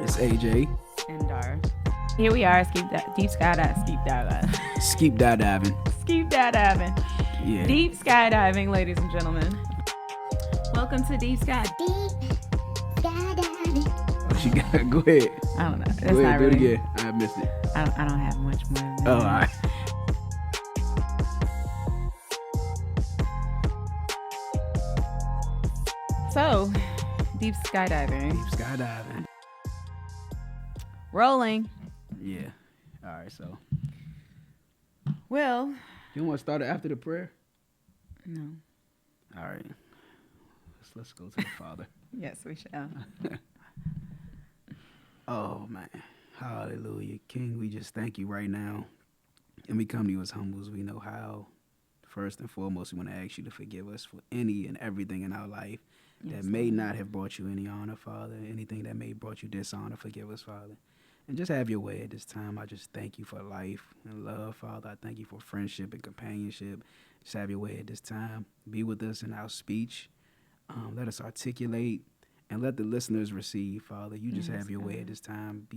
It's AJ. And Dar. Here we are, deep skydiving. Skeep diving. Skeep skydiving. Yeah. Deep skydiving, ladies and gentlemen. Welcome to Deep Sky. Deep skydiving. Oh, she got. Go ahead. I don't know. That's Go ahead. not Do really. it again. I missed it. I don't have much more than that. Oh, all right. So, deep skydiving. Deep skydiving. Rolling. Yeah. All right. So Well, you want to start it after the prayer? no. All right. Let's go to the Father. Yes, we shall. Oh man. Hallelujah. King, we just thank you right now. And we come to you as humble as we know how. First and foremost, we want to ask you to forgive us for any and everything in our life that may not have brought you any honor, Father. Anything that may have brought you dishonor, forgive us, Father. And just have your way at this time. I just thank you for life and love, Father. I thank you for friendship and companionship. Just have your way at this time. Be with us in our speech. Let us articulate and let the listeners receive, Father. You just have your way at this time.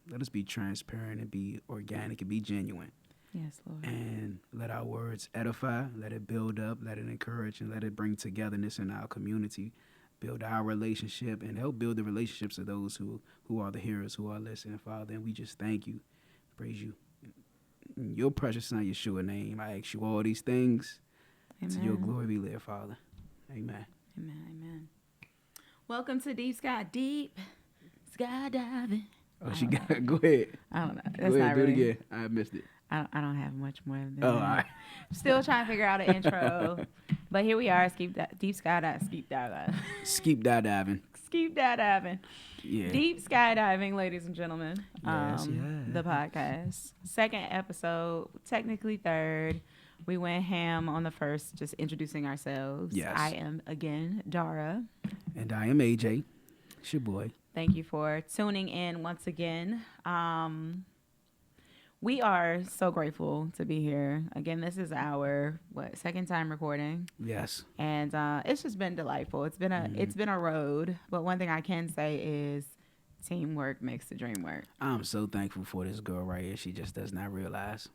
Let us be transparent and be organic and be genuine. Yes, Lord. And let our words edify, let it build up, let it encourage, and let it bring togetherness in our community, build our relationship, and help build the relationships of those who are the hearers, who are listening, Father. And we just thank you, praise you. In your precious Son, Yeshua name, I ask you all these things. Amen. To your glory we live, Father. Amen. Amen. Amen. Welcome to Deep skydiving. Oh, she got it. Go ahead. I don't know. Go That's ahead, not do really. it again. I missed it. I don't have much more than Oh, that. all right. Still trying to figure out an intro. But here we are, deep skydiving. Skeep diving. Skeep skydiving. Yeah. Deep skydiving, ladies and gentlemen. Yes, The podcast. Second episode, technically third. We went ham on the first, just introducing ourselves. Yes. I am, again, Dara. And I am AJ. It's your boy. Thank you for tuning in once again. We are so grateful to be here. Again, this is our second time recording, Yes. and it's just been delightful. It's been a road, but one thing I can say is teamwork makes the dream work. I'm so thankful for this girl right here. She just does not realize.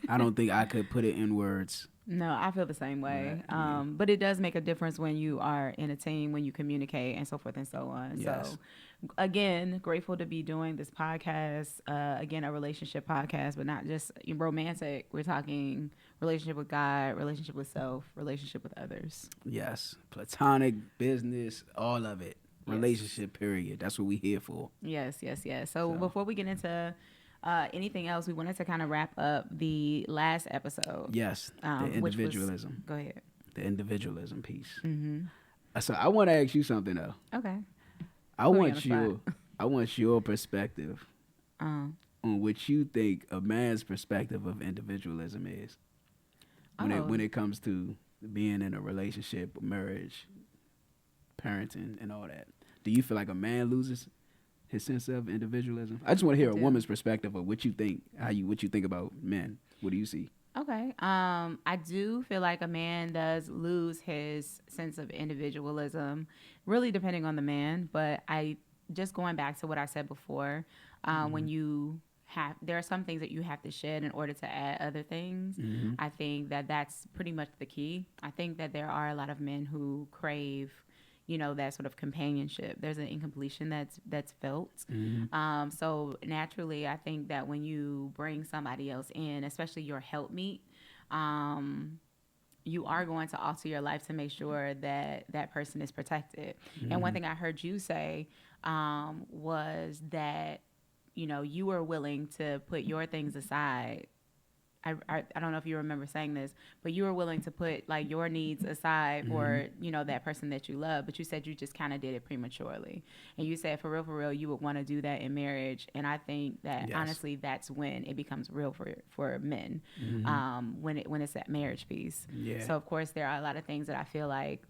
I don't think I could put it in words. No, I feel the same way. Right. But it does make a difference when you are in a team, when you communicate, and so forth and so on. Yes. So, again, grateful to be doing this podcast. Again, a relationship podcast, but not just romantic. We're talking relationship with God, relationship with self, relationship with others. Yes. Platonic, business, all of it. Yes. Relationship, period. That's what we here for. Yes. So before we get into anything else, we wanted to kind of wrap up the last episode. Yes. The which was- individualism. Go ahead. The individualism piece. Mm-hmm. So I want to ask you something, though. Okay. I Put me want on the you. I want your perspective on what you think a man's perspective of individualism is when it comes to being in a relationship, marriage, parenting, and all that. Do you feel like a man loses his sense of individualism? I just want to hear a woman's perspective of what you think, what you think about men. What do you see? Okay. I do feel like a man does lose his sense of individualism, really depending on the man. But just going back to what I said before, when there are some things that you have to shed in order to add other things. Mm-hmm. I think that that's pretty much the key. I think that there are a lot of men who crave, that sort of companionship. There's an incompletion that's felt. Mm-hmm. So naturally, I think that when you bring somebody else in, especially your helpmeet, you are going to alter your life to make sure that that person is protected. Mm-hmm. And one thing I heard you say was that, you were willing to put your things aside. I don't know if you remember saying this, but you were willing to put like your needs aside for, that person that you love, but you said you just kind of did it prematurely. And you said for real, you would want to do that in marriage. And I think that honestly, that's when it becomes real for men, when it's that marriage piece. Yeah. So of course there are a lot of things that I feel like,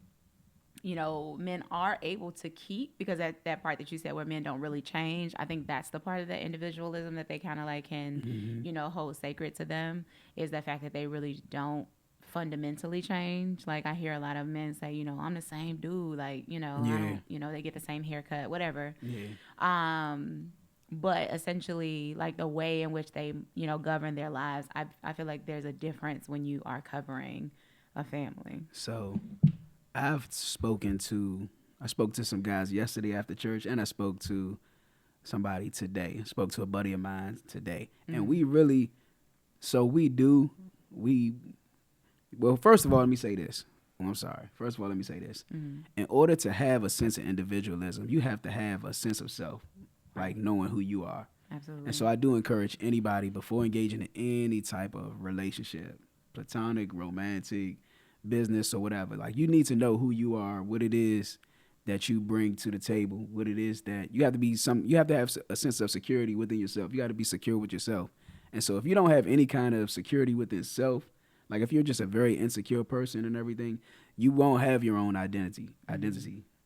men are able to keep, because that part that you said where men don't really change, I think that's the part of the individualism that they kind of like can, hold sacred to them, is the fact that they really don't fundamentally change. Like I hear a lot of men say, I'm the same dude. Like, I Yeah. don't, they get the same haircut, whatever. Yeah. But essentially, like the way in which they, govern their lives, I feel like there's a difference when you are covering a family. So I spoke to some guys yesterday after church, and I spoke to somebody today. I spoke to a buddy of mine today. And we really, so we do, we, well, first of all, let me say this. Oh, I'm sorry. First of all, let me say this. In order to have a sense of individualism, you have to have a sense of self, like knowing who you are. Absolutely. And so I do encourage anybody before engaging in any type of relationship, platonic, romantic, business, or whatever, like you need to know who you are, what it is that you bring to the table, what it is that you have to be you have to have a sense of security within yourself. You got to be secure with yourself. And so if you don't have any kind of security within self, like if you're just a very insecure person and everything, you won't have your own identity.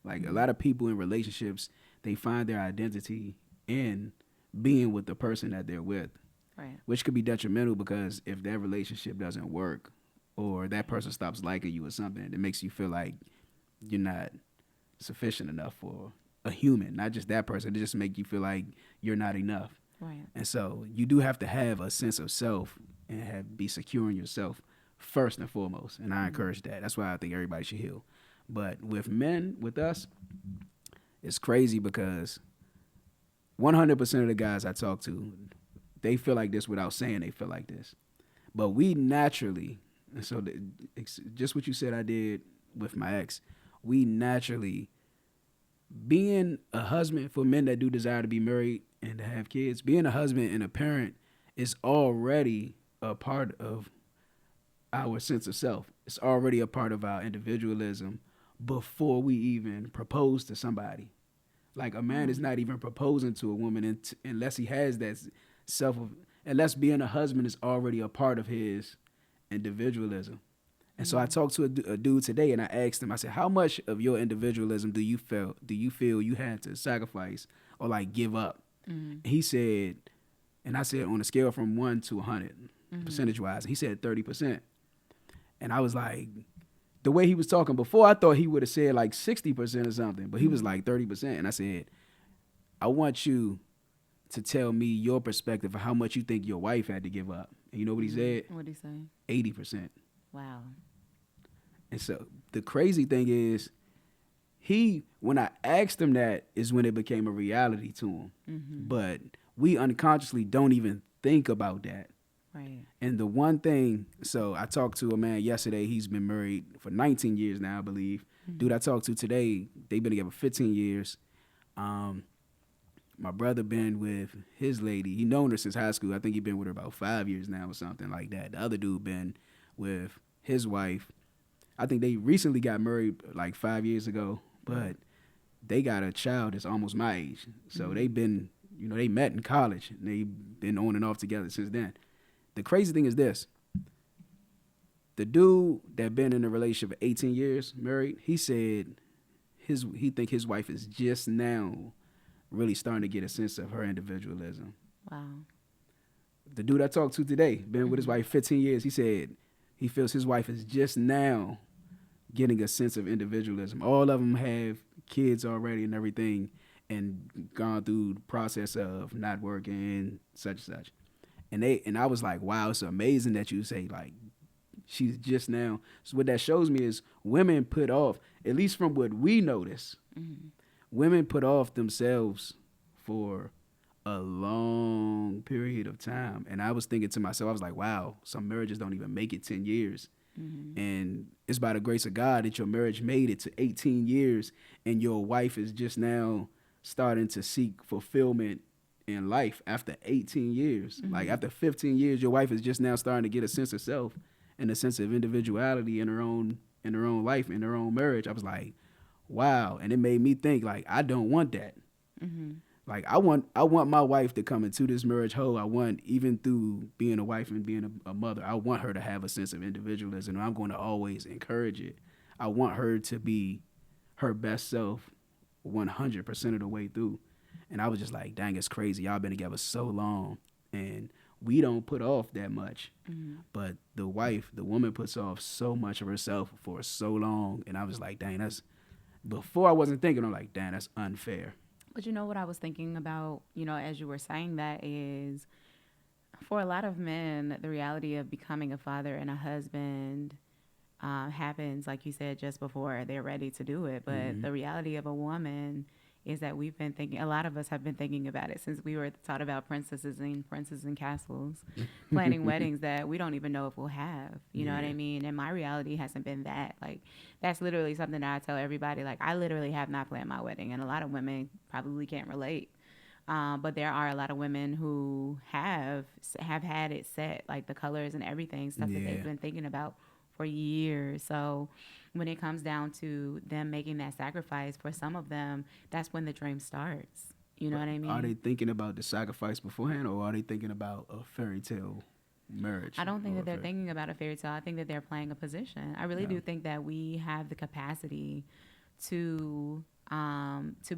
Like a lot of people in relationships, they find their identity in being with the person that they're with, Right. which could be detrimental because if that relationship doesn't work or that person stops liking you or something, it makes you feel like you're not sufficient enough for a human, not just that person. It just make you feel like you're not enough. Right. And so you do have to have a sense of self and be secure in yourself first and foremost. And I encourage that. That's why I think everybody should heal. But with men, with us, it's crazy because 100% of the guys I talk to, they feel like this without saying they feel like this. But we naturally, and so just what you said I did with my ex, we naturally, being a husband for men that do desire to be married and to have kids, being a husband and a parent is already a part of our sense of self. It's already a part of our individualism before we even propose to somebody. Like a man is not even proposing to a woman unless he has that self of, unless being a husband is already a part of his individualism. And so I talked to a dude today and I asked him, I said, how much of your individualism do you feel you had to sacrifice or like give up? He said, and I said on a scale from 1 to 100, percentage wise, he said 30%. And I was like, the way he was talking before, I thought he would have said like 60% or something, but he was like 30%. And I said, I want you to tell me your perspective of how much you think your wife had to give up. And you know what he said? What did he say? 80%. Wow. And so the crazy thing is, when I asked him that is when it became a reality to him. But we unconsciously don't even think about that. Right. And the one thing, so I talked to a man yesterday, he's been married for 19 years now, I believe. Dude I talked to today, they've been together 15 years. My brother been with his lady, he known her since high school. I think he been with her about 5 years now or something like that. The other dude been with his wife. I think they recently got married like 5 years ago, but they got a child that's almost my age. So they've been, they met in college and they've been on and off together since then. The crazy thing is this. The dude that been in a relationship for 18 years, married, he said he think his wife is just now really starting to get a sense of her individualism. Wow. The dude I talked to today, been with his wife 15 years, he said he feels his wife is just now getting a sense of individualism. All of them have kids already and everything and gone through the process of not working and such and such. And I was like, wow, it's amazing that you say like she's just now. So what that shows me is women put off, at least from what we notice, women put off themselves for a long period of time. And I was thinking to myself, I was like, wow, some marriages don't even make it 10 years. And it's by the grace of God that your marriage made it to 18 years and your wife is just now starting to seek fulfillment in life after 18 years. Like after 15 years, your wife is just now starting to get a sense of self and a sense of individuality in her own life, in her own marriage. I was like, wow. And it made me think like, I don't want that. Like I want my wife to come into this marriage whole. I want, even through being a wife and being a mother, I want her to have a sense of individualism. And I'm going to always encourage it. I want her to be her best self 100% of the way through. And I was just like, dang, it's crazy. Y'all been together so long. And we don't put off that much. But the wife, the woman puts off so much of herself for so long. And I was like, dang, that's, before I wasn't thinking, I'm like, dang, that's unfair. But you know what I was thinking about, as you were saying that is for a lot of men, the reality of becoming a father and a husband happens, like you said, just before they're ready to do it. But the reality of a woman is that we've been thinking, a lot of us have been thinking about it since we were taught about princesses and princes and castles, planning weddings that we don't even know if we'll have. You know what I mean? And my reality hasn't been that. Like, that's literally something that I tell everybody. Like, I literally have not planned my wedding, and a lot of women probably can't relate. But there are a lot of women who have had it set, like the colors and everything, stuff that they've been thinking about for years. So when it comes down to them making that sacrifice, for some of them, that's when the dream starts. You know what I mean? Are they thinking about the sacrifice beforehand, or are they thinking about a fairy tale marriage? I don't think that they're thinking about a fairy tale. I think that they're playing a position. I really do think that we have the capacity to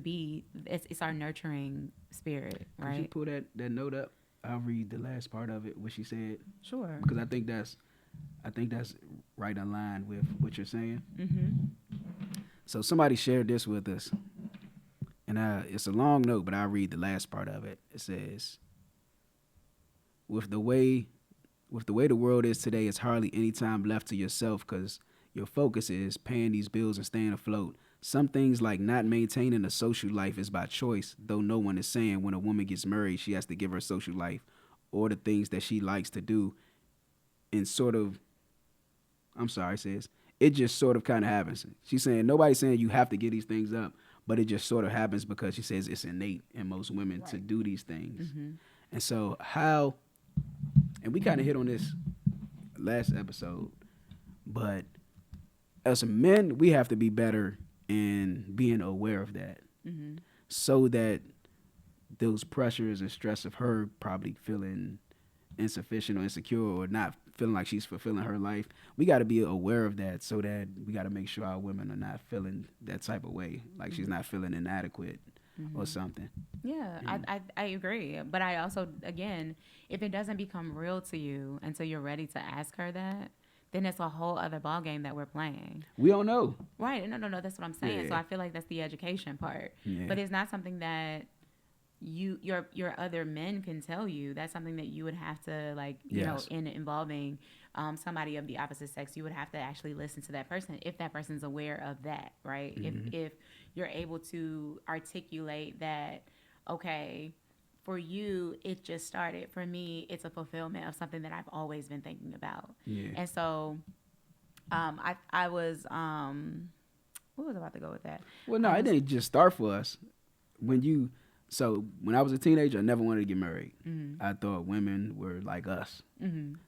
be, it's our nurturing spirit, right? Could you pull that note up? I'll read the last part of it, what she said, Sure. because I think that's right in line with what you're saying. So somebody shared this with us, and it's a long note, but I'll read the last part of it. It says, with the way the world is today, it's hardly any time left to yourself because your focus is paying these bills and staying afloat. Some things like not maintaining a social life is by choice, though no one is saying when a woman gets married, she has to give her social life or the things that she likes to do. And it says, it just sort of kind of happens. She's saying, nobody's saying you have to get these things up, but it just sort of happens because she says it's innate in most women to do these things. And so and we kind of hit on this last episode, but as men, we have to be better in being aware of that, so that those pressures and stress of her probably feeling insufficient or insecure or not feeling like she's fulfilling her life, we got to be aware of that, so that we got to make sure our women are not feeling that type of way, like she's not feeling inadequate or something. Yeah, I agree. But I also, again, if it doesn't become real to you until you're ready to ask her that, then it's a whole other ball game that we're playing. We don't know. Right. No, that's what I'm saying. Yeah. So I feel like that's the education part. Yeah. But it's not something that your other men can tell you. That's something that you would have to, like, you know, in involving somebody of the opposite sex, you would have to actually listen to that person if that person's aware of that, right? If you're able to articulate that, okay, for you, it just started. For me, it's a fulfillment of something that I've always been thinking about. Yeah. And so I was, what was I about to go with that? Well, no, it didn't just start for us. So when I was a teenager, I never wanted to get married. I thought women were like us.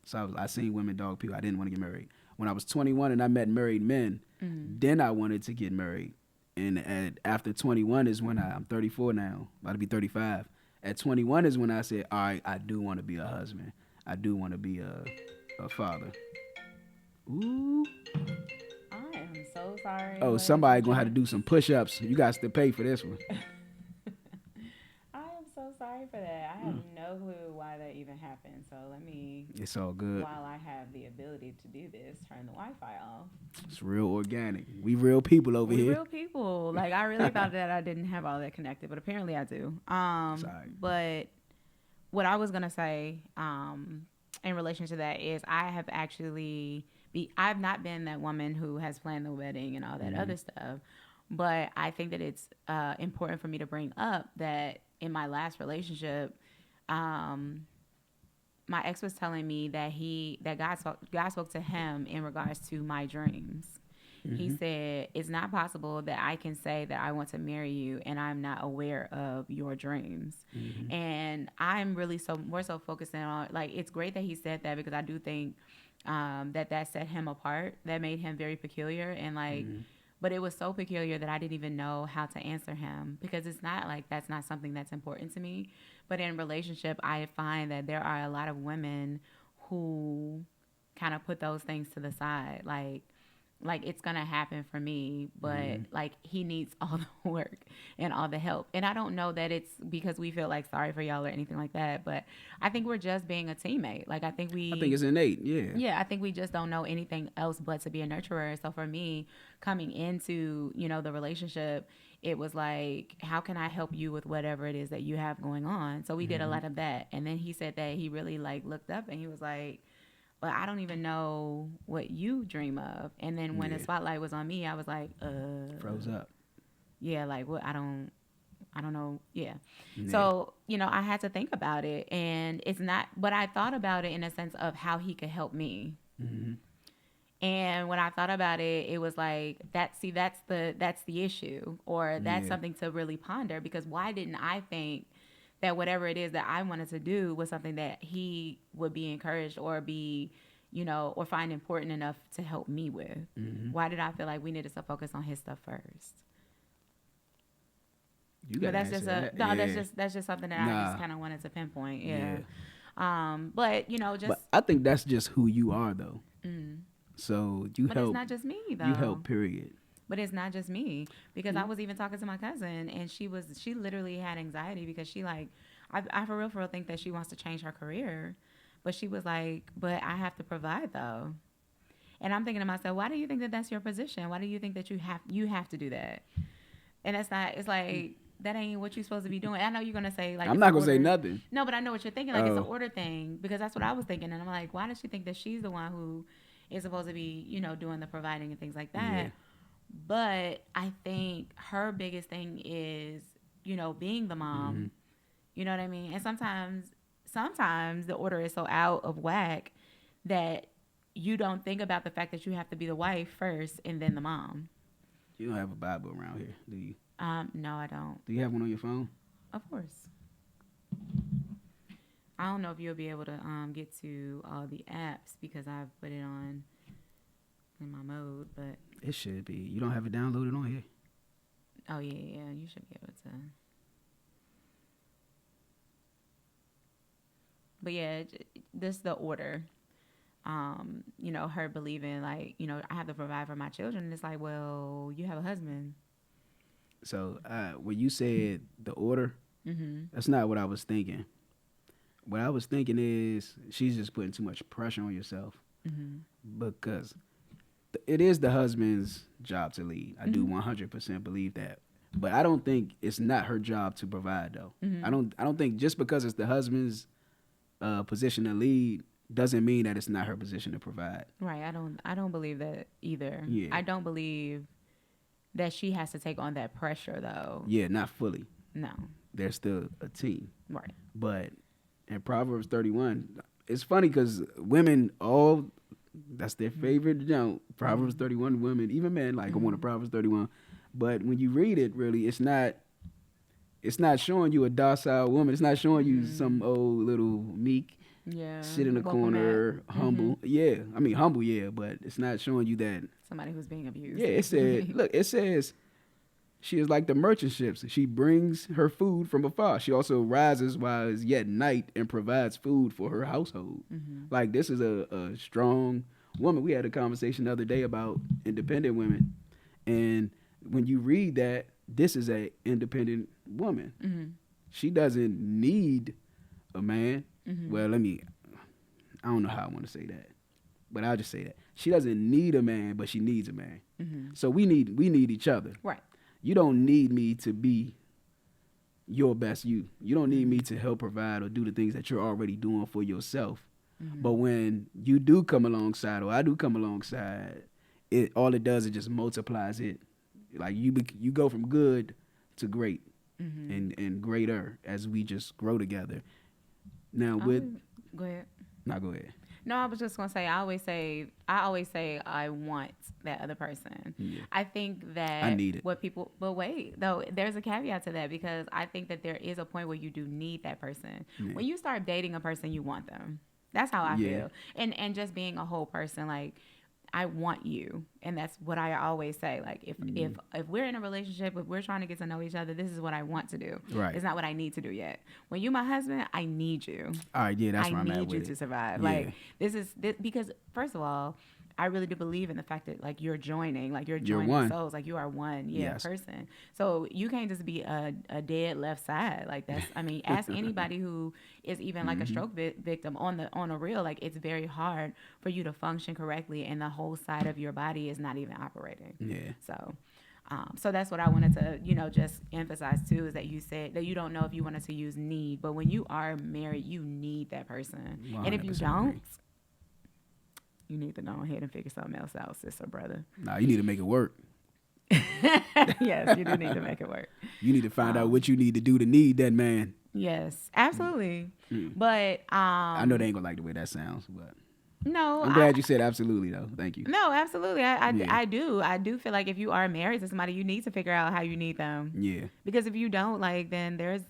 So I seen women dog people. I didn't want to get married. When I was 21 and I met married men, then I wanted to get married. And after 21 is when I'm 34 now, about to be 35. At 21 is when I said, all right, I do want to be a husband. I do want to be a father. Ooh. I am so sorry. Oh, somebody going to have to do some push-ups. You got to pay for this one. I am so sorry for that. I have no clue why that even happened. So let me, It's all good. while I have the ability to do this, turn the Wi-Fi off. It's real organic. We real people over We here. real people. Like, I really thought that I didn't have all that connected, but apparently I do. Sorry. But what I was gonna say, in relation to that is I've not been that woman who has planned the wedding and all that other stuff. But I think that it's important for me to bring up that in my last relationship, my ex was telling me that God spoke to him in regards to my dreams. He said, it's not possible that I can say that I want to marry you and I'm not aware of your dreams. And I'm really more so focusing on, like, it's great that he said that, because I do think that set him apart. That made him very peculiar. And like, but it was so peculiar that I didn't even know how to answer him, because it's not like that's not something that's important to me. But in relationship, I find that there are a lot of women who kind of put those things to the side. Like, like it's gonna happen for me, but like he needs all the work and all the help. And I don't know that it's because we feel like sorry for y'all or anything like that, but I think we're just being a teammate. Like I think I think it's innate. Yeah. yeah, I think we just don't know anything else but to be a nurturer. So for me, coming into, you know, the relationship, it was like, how can I help you with whatever it is that you have going on? So we did a lot of that. And then he said that he really like looked up and he was like, but I don't even know what you dream of. And then when the Yeah. spotlight was on me, I was like, Froze up. yeah, like what? I don't know. Yeah. Yeah. So, you know, I had to think about it and it's not, but I thought about it in a sense of how he could help me. Mm-hmm. And when I thought about it, it was like that's the issue, or that's Yeah. something to really ponder, because why didn't I think that whatever it is that I wanted to do was something that he would be encouraged or be, you know, or find important enough to help me with? Mm-hmm. Why did I feel like we needed to focus on his stuff first? You But got that's just that. no, Yeah. that's just something that I Nah. just kind of wanted to pinpoint. Yeah. But you know, just But I think that's just who you are, though. So you but help. it's not just me though. You help. Period. But it's not just me, because I was even talking to my cousin and she literally had anxiety because she like, I for real think that she wants to change her career, but she was like, but I have to provide though. And I'm thinking to myself, why do you think that that's your position? Why do you think that you have to do that? And that's not, it's like, that ain't what you're supposed to be doing. I know you're going to say like, I'm it's not an gonna say order. nothing. No, but I know what you're thinking. Like it's an Oh. order thing, because that's what I was thinking. And I'm like, why does she think that she's the one who is supposed to be, you know, doing the providing and things like that? Yeah. But I think her biggest thing is, you know, being the mom. Mm-hmm. You know what I mean? And sometimes the order is so out of whack that you don't think about the fact that you have to be the wife first and then the mom. You don't have a Bible around here, do you? No, I don't. Do you have one on your phone? Of course. I don't know if you'll be able to get to all the apps because I've put it on in my mode, but It should be. You don't have it downloaded on here. oh yeah, you should be able to. But yeah, this the order. You know, her believing like, you know, I have to provide for my children. And it's like, well, you have a husband. So when you said the order, Mm-hmm. that's not what I was thinking. What I was thinking is she's just putting too much pressure on yourself, Mm-hmm. because it is the husband's job to lead. I do Mm-hmm. 100% believe that. But I don't think it's not her job to provide, though. Mm-hmm. I don't think just because it's the husband's position to lead doesn't mean that it's not her position to provide. Right. I don't believe that either. Yeah. I don't believe that she has to take on that pressure though. Yeah, not fully. No. They're still a team. Right. But in Proverbs 31, it's funny because women all, that's their favorite jump. Proverbs 31, women, even men, like I want a Proverbs 31. But when you read it, really, it's not showing you a docile woman. It's not showing you some old little meek, Yeah. sit in the Welcome corner, back. humble. Yeah, I mean humble, yeah, but it's not showing you that. Somebody who's being abused. Yeah, it said, look, it says, she is like the merchant ships. She brings her food from afar. She also rises while it's yet night and provides food for her household. Like, this is a strong woman. We had a conversation the other day about independent women. And when you read that, this is a independent woman. Mm-hmm. She doesn't need a man. Mm-hmm. Well, I don't know how I want to say that, but I'll just say that. She doesn't need a man, but she needs a man. Mm-hmm. So we need each other. Right. You don't need me to be your best you. You don't need me to help provide or do the things that you're already doing for yourself. Mm-hmm. But when you do come alongside, or I do come alongside, all it does is just multiplies it. Like you go from good to great, and greater as we just grow together. Now Go ahead. go ahead. No, I was just gonna say. I always say I want that other person. Yeah. I think that I need it. But wait, though, there's a caveat to that, because I think that there is a point where you do need that person. Yeah. When you start dating a person, you want them. That's how I Yeah. feel. And just being a whole person, like, I want you, and that's what I always say. Like, if we're in a relationship, if we're trying to get to know each other, this is what I want to do. Right. It's not what I need to do yet. When you my husband, I need you. All right, yeah, that's where I I'm at need you with to it. survive. Yeah. Like, this because first of all, I really do believe in the fact that like you're joining You're one. souls, like you are one, Yes. person. So you can't just be a dead left side. Like that's, I mean, ask anybody who is even like a stroke victim on a real, like it's very hard for you to function correctly and the whole side of your body is not even operating. Yeah. So that's what I wanted to, just emphasize too, is that you said that you don't know if you wanted to use need, but when you are married, you need that person. And if you 100% don't, agree. you need to go ahead and figure something else out, sister, brother. Nah, you need to make it work. Yes, you do need to make it work. You need to find out what you need to do to need that man. Yes, absolutely. Mm. But I know they ain't gonna like the way that sounds, but no, I'm glad you said absolutely though. Thank you. No, absolutely. Yeah. I do feel like if you are married to somebody, you need to figure out how you need them. Yeah. Because if you don't, like, then there's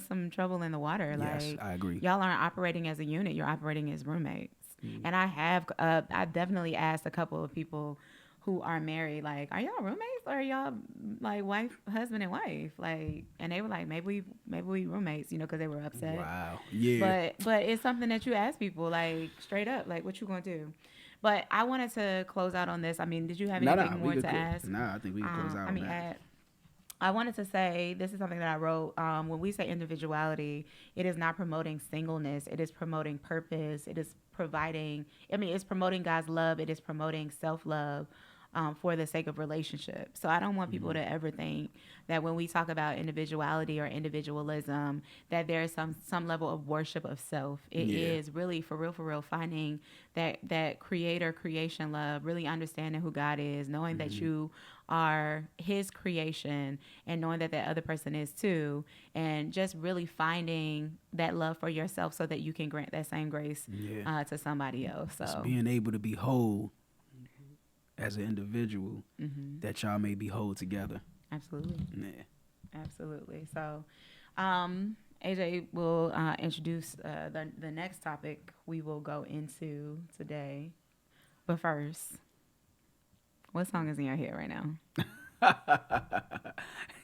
some trouble in the water. Yes, Like, I agree. y'all aren't operating as a unit. You're operating as roommates. And I've definitely asked a couple of people who are married, like, are y'all roommates or are y'all like husband and wife? Like, and they were like, maybe we roommates, because they were upset. Wow. Yeah. But it's something that you ask people, like, straight up, like, what you gonna do? But I wanted to close out on this. I mean, did you have anything more to ask? Nah, I think we can close out on that. I wanted to say, this is something that I wrote. When we say individuality, it is not promoting singleness. It is promoting purpose. It is it's promoting God's love. It is promoting self-love. For the sake of relationship. So I don't want people to ever think that when we talk about individuality or individualism, that there is some level of worship of self. It is really for real, finding that creation love, really understanding who God is, knowing that you are his creation and knowing that other person is too, and just really finding that love for yourself so that you can grant that same grace to somebody else. So Just being able to be whole as an individual, that y'all may be whole together. Absolutely. Yeah. Absolutely. So, AJ will introduce the next topic we will go into today. But first, what song is in your head right now?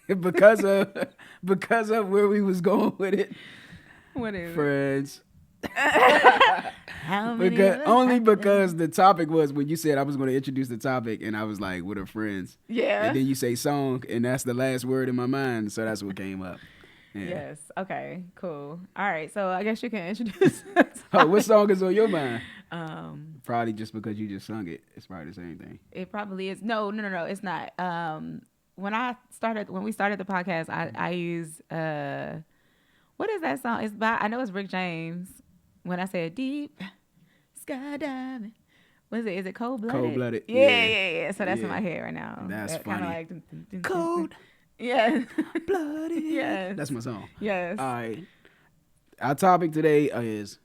because of where we was going with it. What is Friends. How many Because the topic was when you said I was going to introduce the topic, and I was like, "What are friends?" Yeah. And then you say song, and that's the last word in my mind, so that's what came up. Yeah. Yes. Okay. Cool. All right. So I guess you can introduce. Oh, what song is on your mind? Probably just because you just sung it. It's probably the same thing. It probably is. No. It's not. When we started the podcast, I use what is that song? It's by, I know it's Rick James. When I said deep skydiving, what is it? Is it Cold Blooded? Cold Blooded. Yeah. So that's in my head right now. That's kinda funny. Like, Cold. Yeah. Blooded. Yes. That's my song. Yes. All right. Our topic today is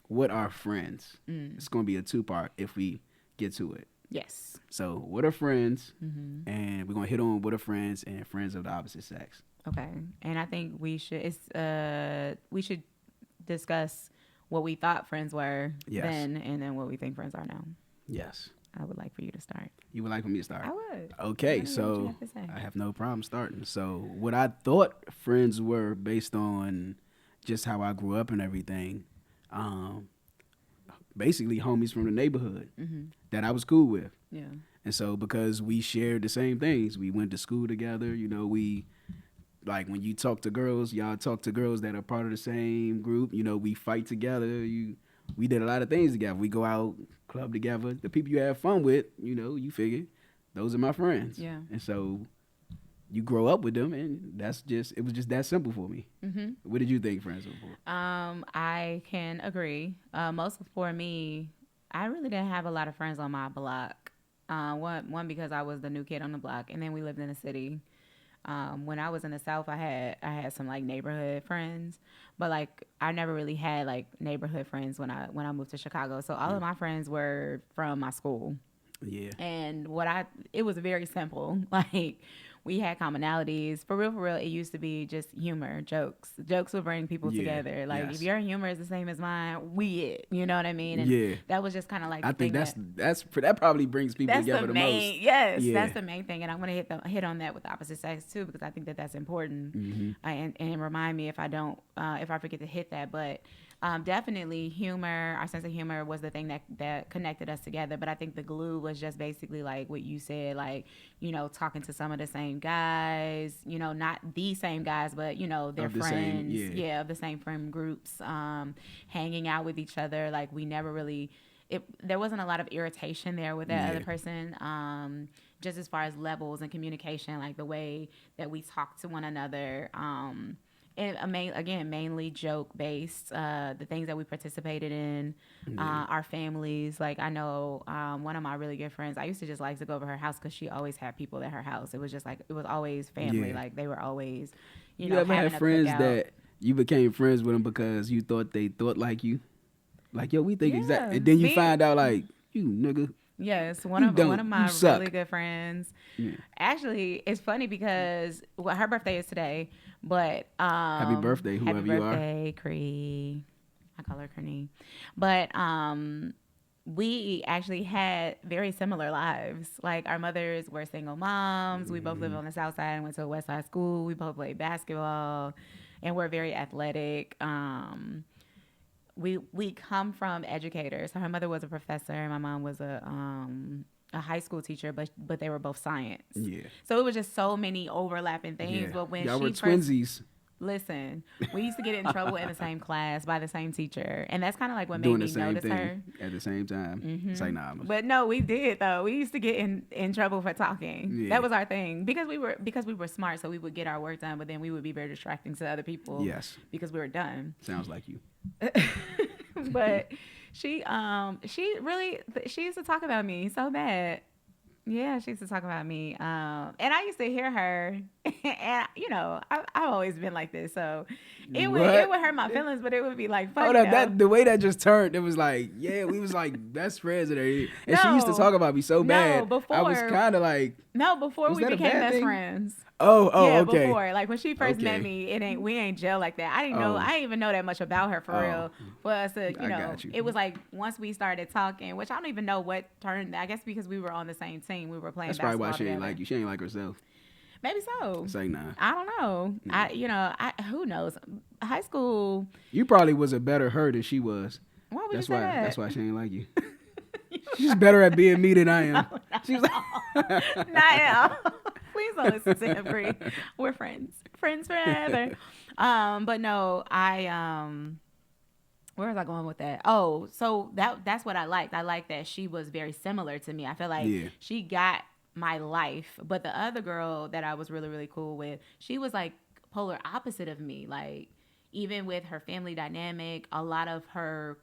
what are friends? It's going to be a two-part if we get to it. Yes. So what are friends? And we're going to hit on what are friends and friends of the opposite sex. Okay. And I think we should discuss what we thought friends were then, and then what we think friends are now. Yes. I would like for you to start. You would like for me to start? I would. Okay, so I have no problem starting. So what I thought friends were based on just how I grew up and everything, basically homies from the neighborhood that I was cool with. Yeah. And so because we shared the same things, we went to school together, we like when you talk to girls, y'all talk to girls that are part of the same group, we fight together. We did a lot of things together. We go out, club together. The people you have fun with, you figure, those are my friends. Yeah. And so you grow up with them, and it was just that simple for me. What did you think friends were for? I can agree. Most for me, I really didn't have a lot of friends on my block. One because I was the new kid on the block, and then we lived in the city. When I was in the South, I had some like neighborhood friends, but like I never really had like neighborhood friends when I moved to Chicago. So all of my friends were from my school. Yeah. And it was very simple. Like we had commonalities. For real, it used to be just humor, jokes. Jokes would bring people together. Like if your humor is the same as mine, you know what I mean? And that was just kind of like I think that probably brings people together the most. Yes, that's the main thing. And I'm going to hit on that with the opposite sex too, because I think that's important. And remind me if I don't if I forget to hit that, but definitely humor, our sense of humor was the thing that connected us together. But I think the glue was just basically like what you said, like, talking to some of the same guys, not the same guys, but, their Of the same, friends. yeah. Yeah, of the same friend groups, hanging out with each other. Like, we never really, there wasn't a lot of irritation there with that other person. Just as far as levels and communication, like the way that we talk to one another. And mainly joke based. The things that we participated in, our families. Like, I know one of my really good friends. I used to just like to go over her house because she always had people at her house. It was just like, it was always family. Yeah. Like, they were always, You ever having had a friends cookout. that you became friends with them because you thought they thought like you? Like, yo, we think Yeah. exactly. And then you Me- find out, like, you nigga. Yes, You one of don't. my You suck. really good friends. Yeah. Actually, it's funny because her birthday is today, but Happy birthday, whoever happy you are. birthday, Cree. I call her Cree. But we actually had very similar lives. Like, our mothers were single moms. We both lived on the south side and went to a west side school. We both played basketball, and we're very athletic. We come from educators. So her mother was a professor, and my mom was a high school teacher, but they were both science. Yeah. So it was just so many overlapping things. Yeah. But when Y'all were she first twinsies listen, we used to get in trouble in the same class by the same teacher, and that's kind of like what made doing me the same notice thing her. at the same time. It's like, nah, But no, we did though. We used to get in trouble for talking. Yeah. That was our thing because we were smart, so we would get our work done. But then we would be very distracting to other people. Yes. Because we were done. Sounds like you. But she used to talk about me so bad. Yeah, she used to talk about me. And I used to hear her, and I've always been like this, so it would hurt my feelings, but it would be like funny. Hold up, that the way that just turned, it was like, yeah, we was like best friends and everything. And she used to No. talk about me so bad. before. I was kind of like, before Was we that a became bad best thing? friends. oh, Yeah, okay. before. Like, when she first met Okay. me, we ain't gel like that. I didn't know. Oh. I didn't even know that much about her for Oh. real. For us to, I got you. it was like once we started talking, which I don't even know what turned. I guess because we were on the same team, we were playing That's probably basketball why she ain't together. like you. She ain't like herself. Maybe so. It's like, nah. I don't know. Who knows? High school. You probably was a better her than she was. Why would That's you say why. that? That's why she ain't like you. She's better at being me than I am. She's like, Not at all. Please don't listen to him, Bree. We're friends forever. But no, where was I going with that? Oh, so that's what I liked. I liked that she was very similar to me. I feel like Yeah. she got my life. But the other girl that I was really, really cool with, she was like polar opposite of me. Like, even with her family dynamic, a lot of her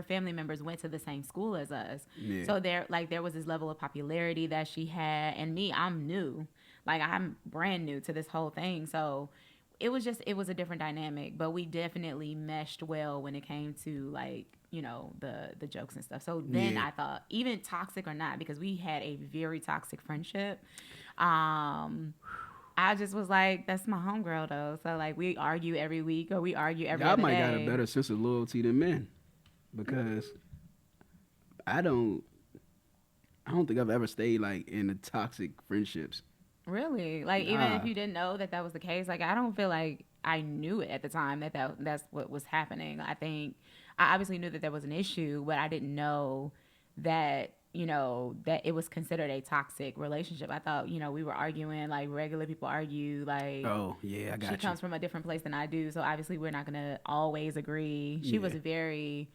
family members went to the same school as us. Yeah. So there was this level of popularity that she had, and me, I'm new. Like, I'm brand new to this whole thing. So it was a different dynamic, but we definitely meshed well when it came to, like, the jokes and stuff. So then Yeah. I thought, even toxic or not, because we had a very toxic friendship, I just was like, that's my homegirl though. So, like, we argue every week, or we argue every y'all other might day. got a better sense of loyalty than men, because I don't think I've ever stayed like in the toxic friendships. Really? Like, even Nah. if you didn't know that was the case, like, I don't feel like I knew it at the time that's what was happening. I think I obviously knew that there was an issue, but I didn't know that, that it was considered a toxic relationship. I thought, we were arguing like regular people argue. Like, Oh yeah, I got she you. comes from a different place than I do, so obviously we're not gonna always agree. She was Yeah. very,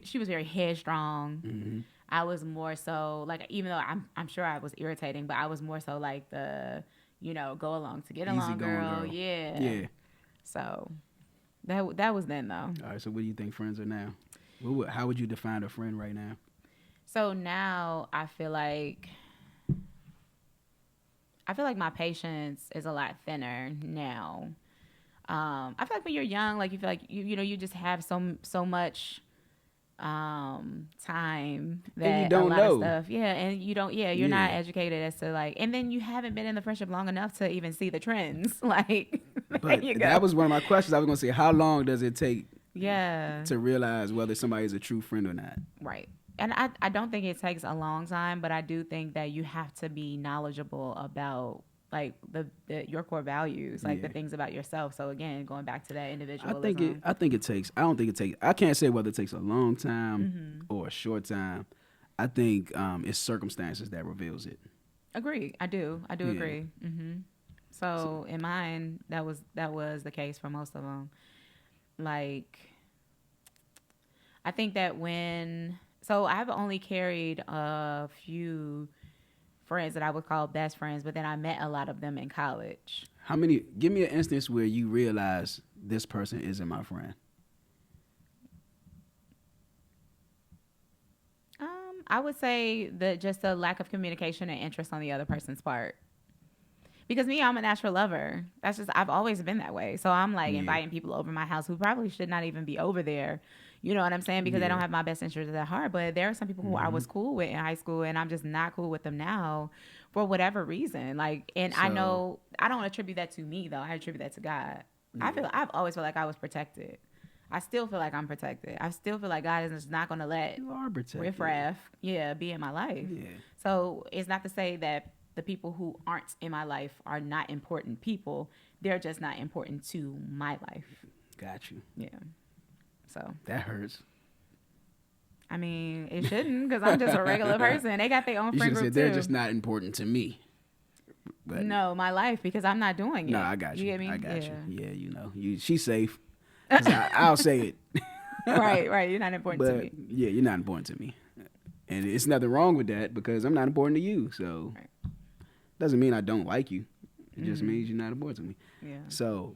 she was very headstrong. Mm-hmm. I was more so like, even though I'm sure I was irritating, but I was more so like the, go along to get along, Easygoing girl. Yeah. Yeah. So that was then though. All right. So what do you think friends are now? How would you define a friend right now? So now I feel like my patience is a lot thinner now. I feel like when you're young, like, you feel like you just have so much time that And you don't a lot know. of stuff. Yeah, and you don't. Yeah, you're not Yeah. educated as to, like, and then you haven't been in the friendship long enough to even see the trends. Like, there But you go. that was one of my questions. I was gonna say, how long does it take yeah, to realize whether somebody is a true friend or not? right. And I don't think it takes a long time, but I do think that you have to be knowledgeable about, like the your core values, like the Yeah. things about yourself. So again, going back to that I think it. individualism. I think it takes. I don't think it takes. I can't say whether it takes a long time Mm-hmm. or a short time. I think it's circumstances that reveals it. Agree. I do Yeah. agree. Mm-hmm. So, So in mine, that was the case for most of them. Like, I think that so I've only carried a few friends that I would call best friends, but then I met a lot of them in college. how many? Give me an instance where you realize this person isn't my friend. I would say that just a lack of communication and interest on the other person's part. Because me, I'm a natural lover. That's just I've always been that way. So I'm like Yeah. inviting people over my house who probably should not even be over there. You know what I'm saying? Because they don't Yeah. have my best interests at heart. But there are some people who I Hmm. was cool with in high school, and I'm just not cool with them now, for whatever reason. Like, and I So know I don't attribute that to me though. I attribute that to God. yeah, I've always felt like I was protected. I still feel like I'm protected. I still feel like God is just not going to let you are protected. riffraff, yeah, be in my life. Yeah. So it's not to say that the people who aren't in my life are not important people. They're just not important to my life. Got you. Yeah. So, That hurts. I mean, it shouldn't because I'm just a regular person. They got their own You should friend have group said they're too. just not important to me. But No, my life because I'm not doing it. no, I got you. You get me? I got Yeah. you. Yeah, you know, she's safe. 'Cause I'll say it. Right, right. You're not important to But me. yeah, you're not important to me, and it's nothing wrong with that because I'm not important to you. So Right. doesn't mean I don't like you. It just Mhm. means you're not important to me. Yeah. So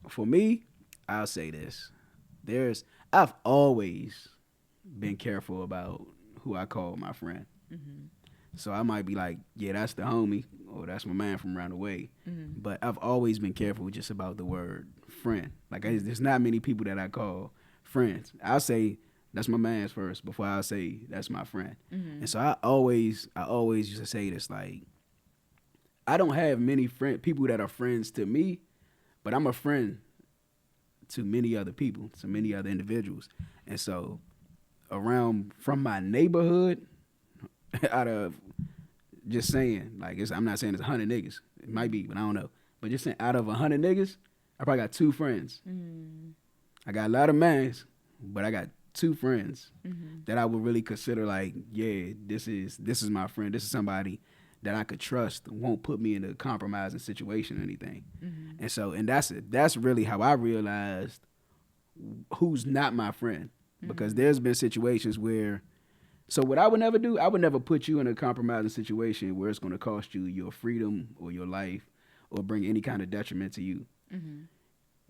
for me, I'll say this: I've always been careful about who I call my friend. Mhm. So I might be like, yeah, that's the homie, or that's my man from around the way. Mhm. But I've always been careful just about the word friend. Like, there's not many people that I call friends. I'll say that's my man's first before I'll say that's my friend. Mhm. And so I always used to say this, like, I don't have many people that are friends to me, but I'm a friend to many other people, to many other individuals. And so from my neighborhood, out of just saying, like, I'm not saying it's 100 niggas. It might be, but I don't know. But just saying, out of 100 niggas, I probably got 2 friends. Mhm. I got a lot of mans, but I got 2 friends Mhm. that I would really consider like, yeah, this is my friend. This is somebody that I could trust, won't put me in a compromising situation or anything. Mhm. And so, and that's really how I realized who's not my friend, because there's been situations where. So what I would never do, I would never put you in a compromising situation where it's going to cost you your freedom or your life or bring any kind of detriment to you. Mhm.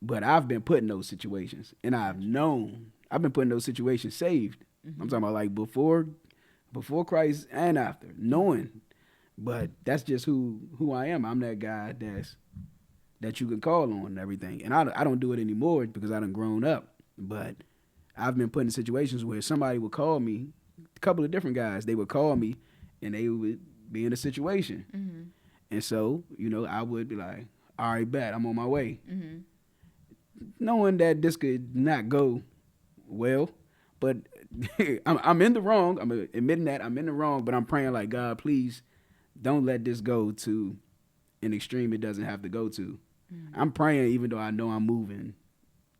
But I've been put in those situations, and I've been put in those situations saved. I'm talking about like before Christ and after, knowing. But that's just who I am. I'm that guy that you can call on and everything. And I don't do it anymore because I done grown up. But I've been put in situations where somebody would call me, a couple of different guys, they would call me and they would be in a situation. Mhm. And so, I would be like, all right, bet, I'm on my way. Mhm. Knowing that this could not go well, but I'm in the wrong. I'm admitting that I'm in the wrong, but I'm praying like, God, please don't let this go to an extreme it doesn't have to go to. I'm praying even though I know I'm moving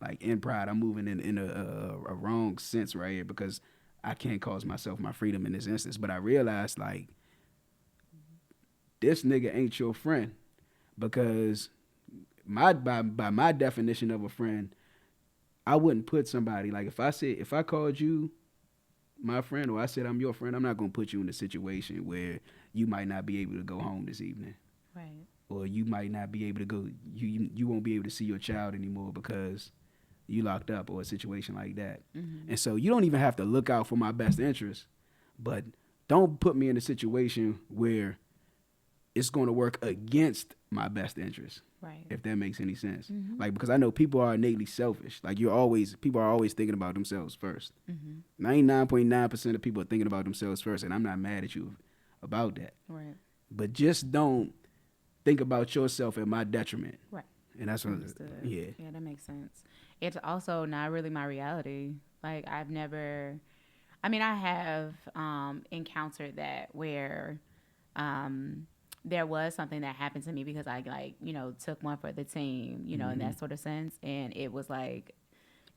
like in pride. I'm moving in a wrong sense right here because I can't cause myself my freedom in this instance. But I realized like this nigga ain't your friend because by my definition of a friend, I wouldn't put somebody like if I called you my friend or I said I'm your friend, I'm not gonna put you in a situation where you might not be able to go home this evening. Right. Or you might not be able to go you won't be able to see your child anymore because you locked up or a situation like that. Mhm. And so you don't even have to look out for my best interest, but don't put me in a situation where it's going to work against my best interest, Right. if that makes any sense. Mhm. Like, because I know people are innately selfish. Like, people are always thinking about themselves first. Mhm. 99.9% of people are thinking about themselves first, and I'm not mad at you about that. Right. But just don't think about yourself at my detriment. Right. And that's what, Understood. yeah. Yeah, that makes sense. It's also not really my reality. Like I have encountered that where there was something that happened to me because I like, took one for the team, in that sort of sense. And it was like,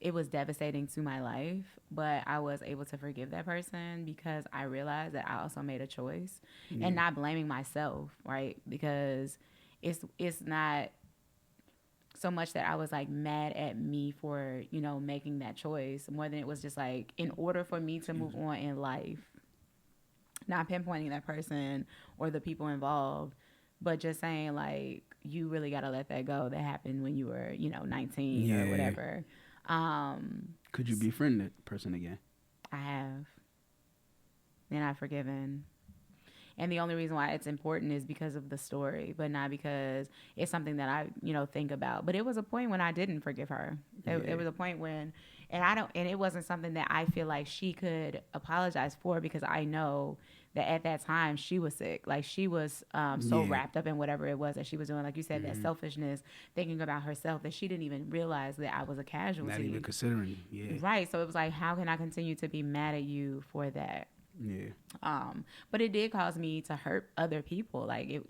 it was devastating to my life, but I was able to forgive that person because I realized that I also made a choice and not blaming myself, right? Because it's not so much that I was like mad at me for, making that choice more than it was just like in order for me to move on in life, not pinpointing that person or the people involved, but just saying like you really got to let that go. That happened when you were, 19 or Yeah. whatever. Could you befriend that person again? I have, and I've forgiven. And the only reason why it's important is because of the story, but not because it's something that I, think about. But it was a point when I didn't forgive her. It was a point when, and it wasn't something that I feel like she could apologize for because I know that at that time she was sick. Like she was so Yeah. wrapped up in whatever it was that she was doing. Like you said, that selfishness, thinking about herself, that she didn't even realize that I was a casualty. Not even considering. Yeah. Right. So it was like, how can I continue to be mad at you for that? Yeah. But it did cause me to hurt other people. Like it,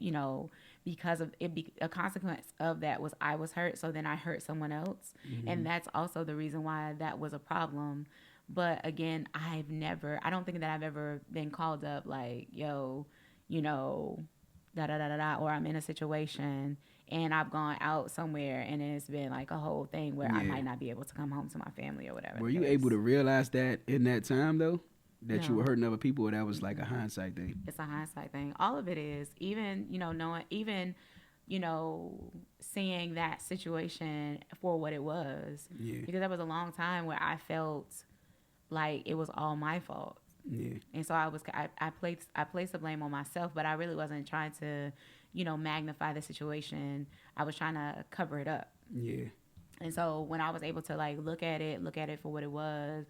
because of it, a consequence of that was I was hurt. So then I hurt someone else, and that's also the reason why that was a problem. But again, I don't think that I've ever been called up like, yo, da da da da da, or I'm in a situation and I've gone out somewhere and it's been like a whole thing where I Yeah. might not be able to come home to my family or whatever. Were the you case. able to realize that in that time though? That you No. were hurting other people, or that was like a hindsight thing? It's a hindsight thing. All of it is. Even, knowing, even, seeing that situation for what it was. Yeah. Because there was a long time where I felt like it was all my fault. Yeah. And so I placed the blame on myself, but I really wasn't trying to, magnify the situation. I was trying to cover it up. Yeah. And so when I was able to like look at it for what it was,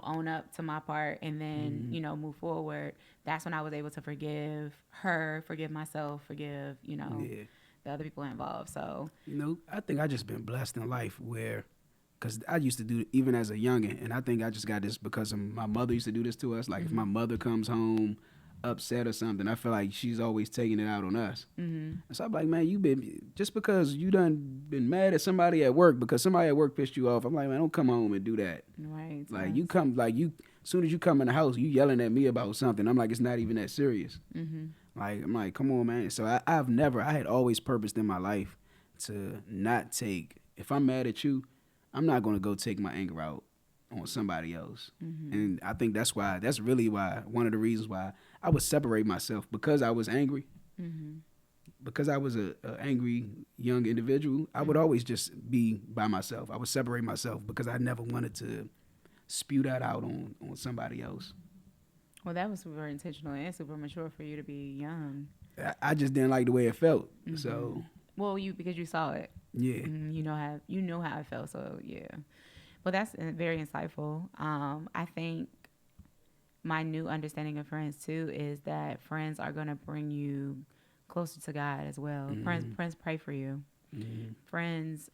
own up to my part and then, move forward, that's when I was able to forgive her, forgive myself, forgive, Yeah. the other people involved. So, I think I just been blessed in life where, because I used to do even as a youngin', and I think I just got this because of my mother used to do this to us. Like if my mother comes home upset or something, I feel like she's always taking it out on us. And so I'm like, man, you been, just because you done been mad at somebody at work because somebody at work pissed you off, I'm like, man, don't come home and do that. right. Like you come, like you, as soon as you come in the house, you yelling at me about something. I'm like, it's not even that serious. Like, I'm like, come on, man. So I had always purposed in my life to not take, if I'm mad at you, I'm not going to go take my anger out on somebody else. And I think that's really why, one of the reasons why I would separate myself, because I was angry. Because I was a angry young individual, I would always just be by myself. I would separate myself because I never wanted to spew that out on somebody else. Well, that was super intentional and super mature for you to be young. I just didn't like the way it felt. So Well, because you saw it. yeah. You know how it felt. So yeah. Well, that's very insightful. I think my new understanding of friends too is that friends are gonna bring you closer to God as well. Friends pray for you. Friends,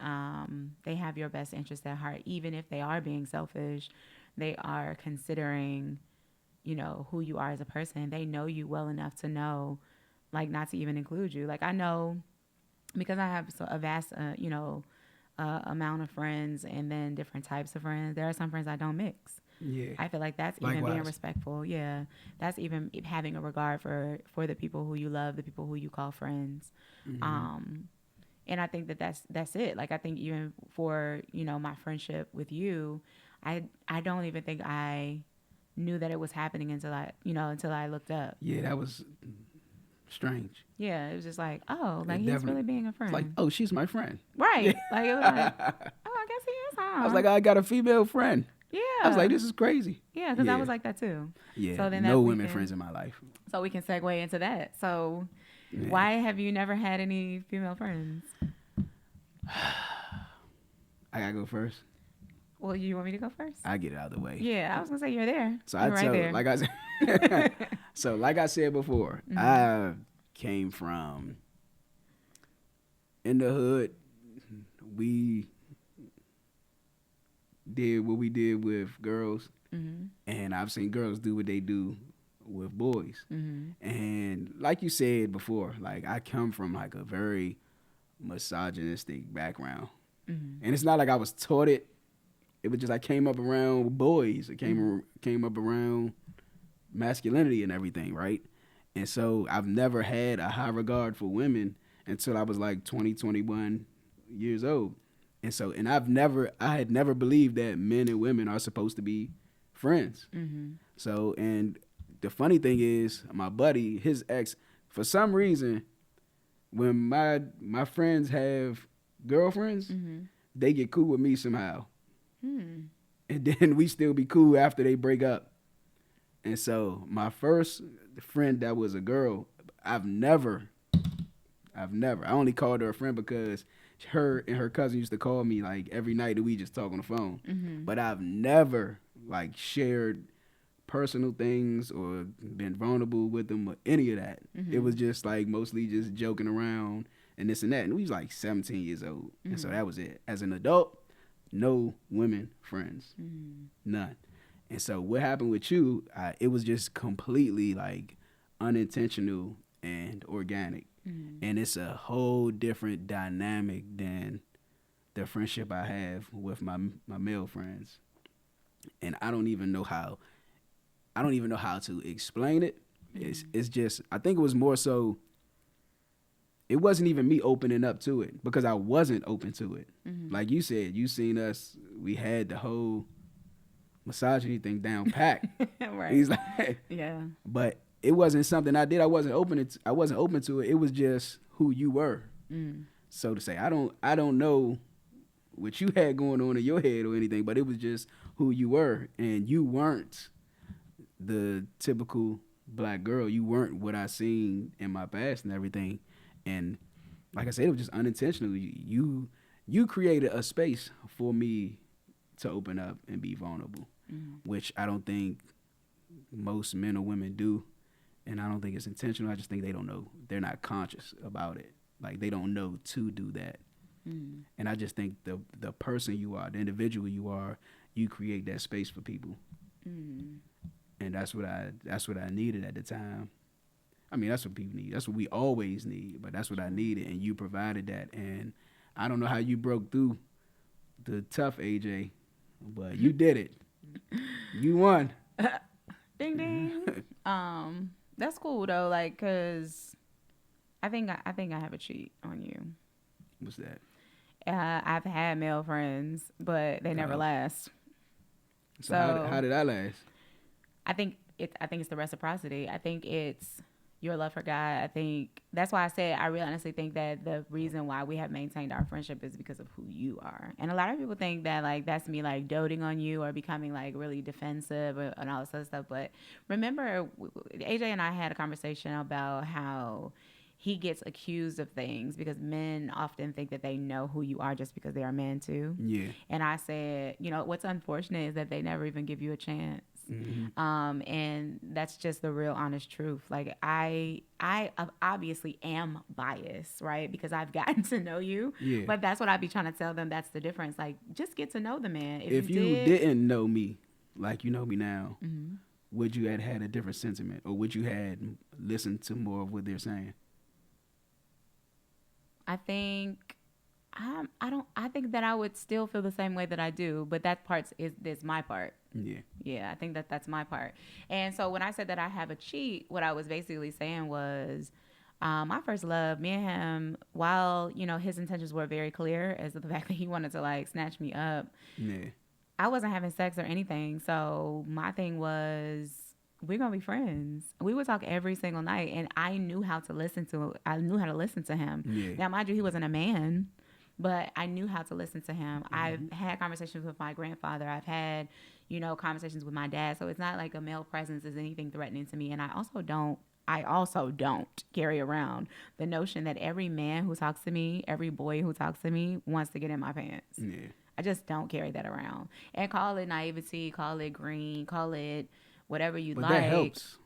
they have your best interest at heart, even if they are being selfish. They are considering, who you are as a person. They know you well enough to know, like, not to even include you. Like I know, because I have a vast, amount of friends and then different types of friends. There are some friends I don't mix. Yeah. I feel like that's even being Likewise. respectful. Yeah, that's even having a regard for the people who you love, the people who you call friends. And I think that's it. Like I think even for my friendship with you, I don't even think I knew that it was happening until I looked up. Yeah, that was strange. Yeah, it was just like, oh, It like he's definitely- really being a friend. Like, oh, she's my friend. Right. Like it was like, oh, I guess he is, huh? I was like, I got a female friend. yeah. I was like, this is crazy. yeah, because I Yeah. was like that too. Yeah, So then no that we women can- friends in my life. So we can segue into that. So Yeah. why have you never had any female friends? I gotta go first. Well, you want me to go first? I get it out of the way. Yeah, I was gonna say you're there. So You're I right tell, there. like I said, so like I said before, I came from in the hood. We did what we did with girls, and I've seen girls do what they do with boys. And like you said before, like I come from like a very misogynistic background. And it's not like I was taught it. It was just I came up around boys. I came up around masculinity and everything, right? And so I've never had a high regard for women until I was like 20, 21 years old. And so, and I had never believed that men and women are supposed to be friends. So, and the funny thing is, my buddy, his ex, for some reason, when my friends have girlfriends, they get cool with me somehow. And then we still be cool after they break up. And so my first friend that was a girl, I only called her a friend because her and her cousin used to call me like every night and we just talk on the phone. But I've never like shared personal things or been vulnerable with them or any of that. It was just like mostly just joking around and this and that. And we was like 17 years old. And so that was it. As an adult, no women friends. None. And so what happened with you, it was just completely like unintentional and organic. And it's a whole different dynamic than the friendship I have with my male friends. And I don't even know how to explain it. It's just, I think it was more so, it wasn't even me opening up to it because I wasn't open to it. Like you said, you seen us, we had the whole misogyny thing down packed. Right. He's like, Yeah. but it wasn't something I did. I wasn't open to it. It was just who you were. So to say, I don't know what you had going on in your head or anything, but it was just who you were, and you weren't the typical black girl. You weren't what I seen in my past and everything. And like I said, it was just unintentional. You created a space for me to open up and be vulnerable, which I don't think most men or women do. And I don't think it's intentional. I just think they don't know. They're not conscious about it. Like they don't know to do that. And I just think the person you are, the individual you are, you create that space for people. And that's what I needed at the time. I mean, that's what people need. That's what we always need. But that's what I needed, and you provided that. And I don't know how you broke through the tough, AJ, but you did it. You won. Ding ding. That's cool though, like, cause I think I have a cheat on you. What's that? I've had male friends, but they never last. So how did I last? I think it's the reciprocity. I think it's your love for God. I think that's why I said I really honestly think that the reason why we have maintained our friendship is because of who you are. And a lot of people think that like that's me like doting on you or becoming like really defensive and all this other stuff. But remember, AJ and I had a conversation about how he gets accused of things because men often think that they know who you are just because they are men too. Yeah. And I said, you know, what's unfortunate is that they never even give you a chance. And that's just the real honest truth. Like I obviously am biased, right? Because I've gotten to know you. Yeah. But that's what I be trying to tell them. That's the difference. Like just get to know the man. If you didn't know me like you know me now, would you have had a different sentiment, or would you had listened to more of what they're saying? I think I think that I would still feel the same way that I do, but that part is my part. Yeah, I think that that's my part. And so when I said that I have a cheat, what I was basically saying was my first love, me and him, while, you know, his intentions were very clear as to the fact that he wanted to like snatch me up. Yeah. I wasn't having sex or anything. So my thing was, we're going to be friends. We would talk every single night, and I knew how to listen to him. Yeah. Now, mind you, he wasn't a man, but I knew how to listen to him. I've had conversations with my grandfather. I've had, you know, conversations with my dad. So it's not like a male presence is anything threatening to me. And I also don't carry around the notion that every man who talks to me, every boy who talks to me wants to get in my pants. Yeah. I just don't carry that around. And call it naivety, call it green, call it whatever you But like. that helps.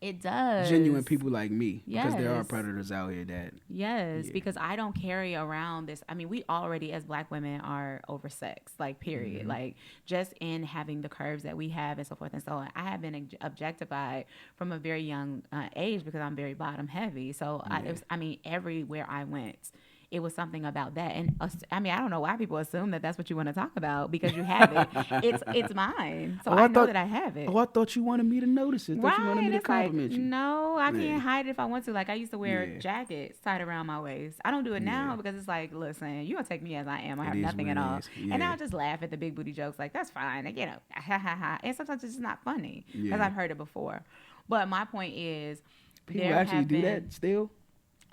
It does. genuine people like me, because there are Yes. predators out here that Yes, Yeah. because I don't carry around this. I mean, we already as black women are oversexed, like period. Like just in having the curves that we have and so forth and so on. I have been objectified from a very young age because I'm very bottom heavy. So it was, I mean, everywhere I went, it was something about that. And I mean, I don't know why people assume that that's what you want to talk about because you have it. It's mine, so Oh, I I know thought- that I have it. Oh, I thought you wanted me to notice it. I thought you wanted Right, me to it's like compliment you. no, I Yeah. can't hide it if I want to. Like I used to wear Yeah. jackets tied around my waist. I don't do it now Yeah. because it's like, listen, you gonna take me as I am. I It have is nothing what at it all, is. and Yeah. I'll just laugh at the big booty jokes. Like that's fine, like, ha ha ha. And sometimes it's just not funny because Yeah. I've heard it before. But my point is, People there actually have do been that still.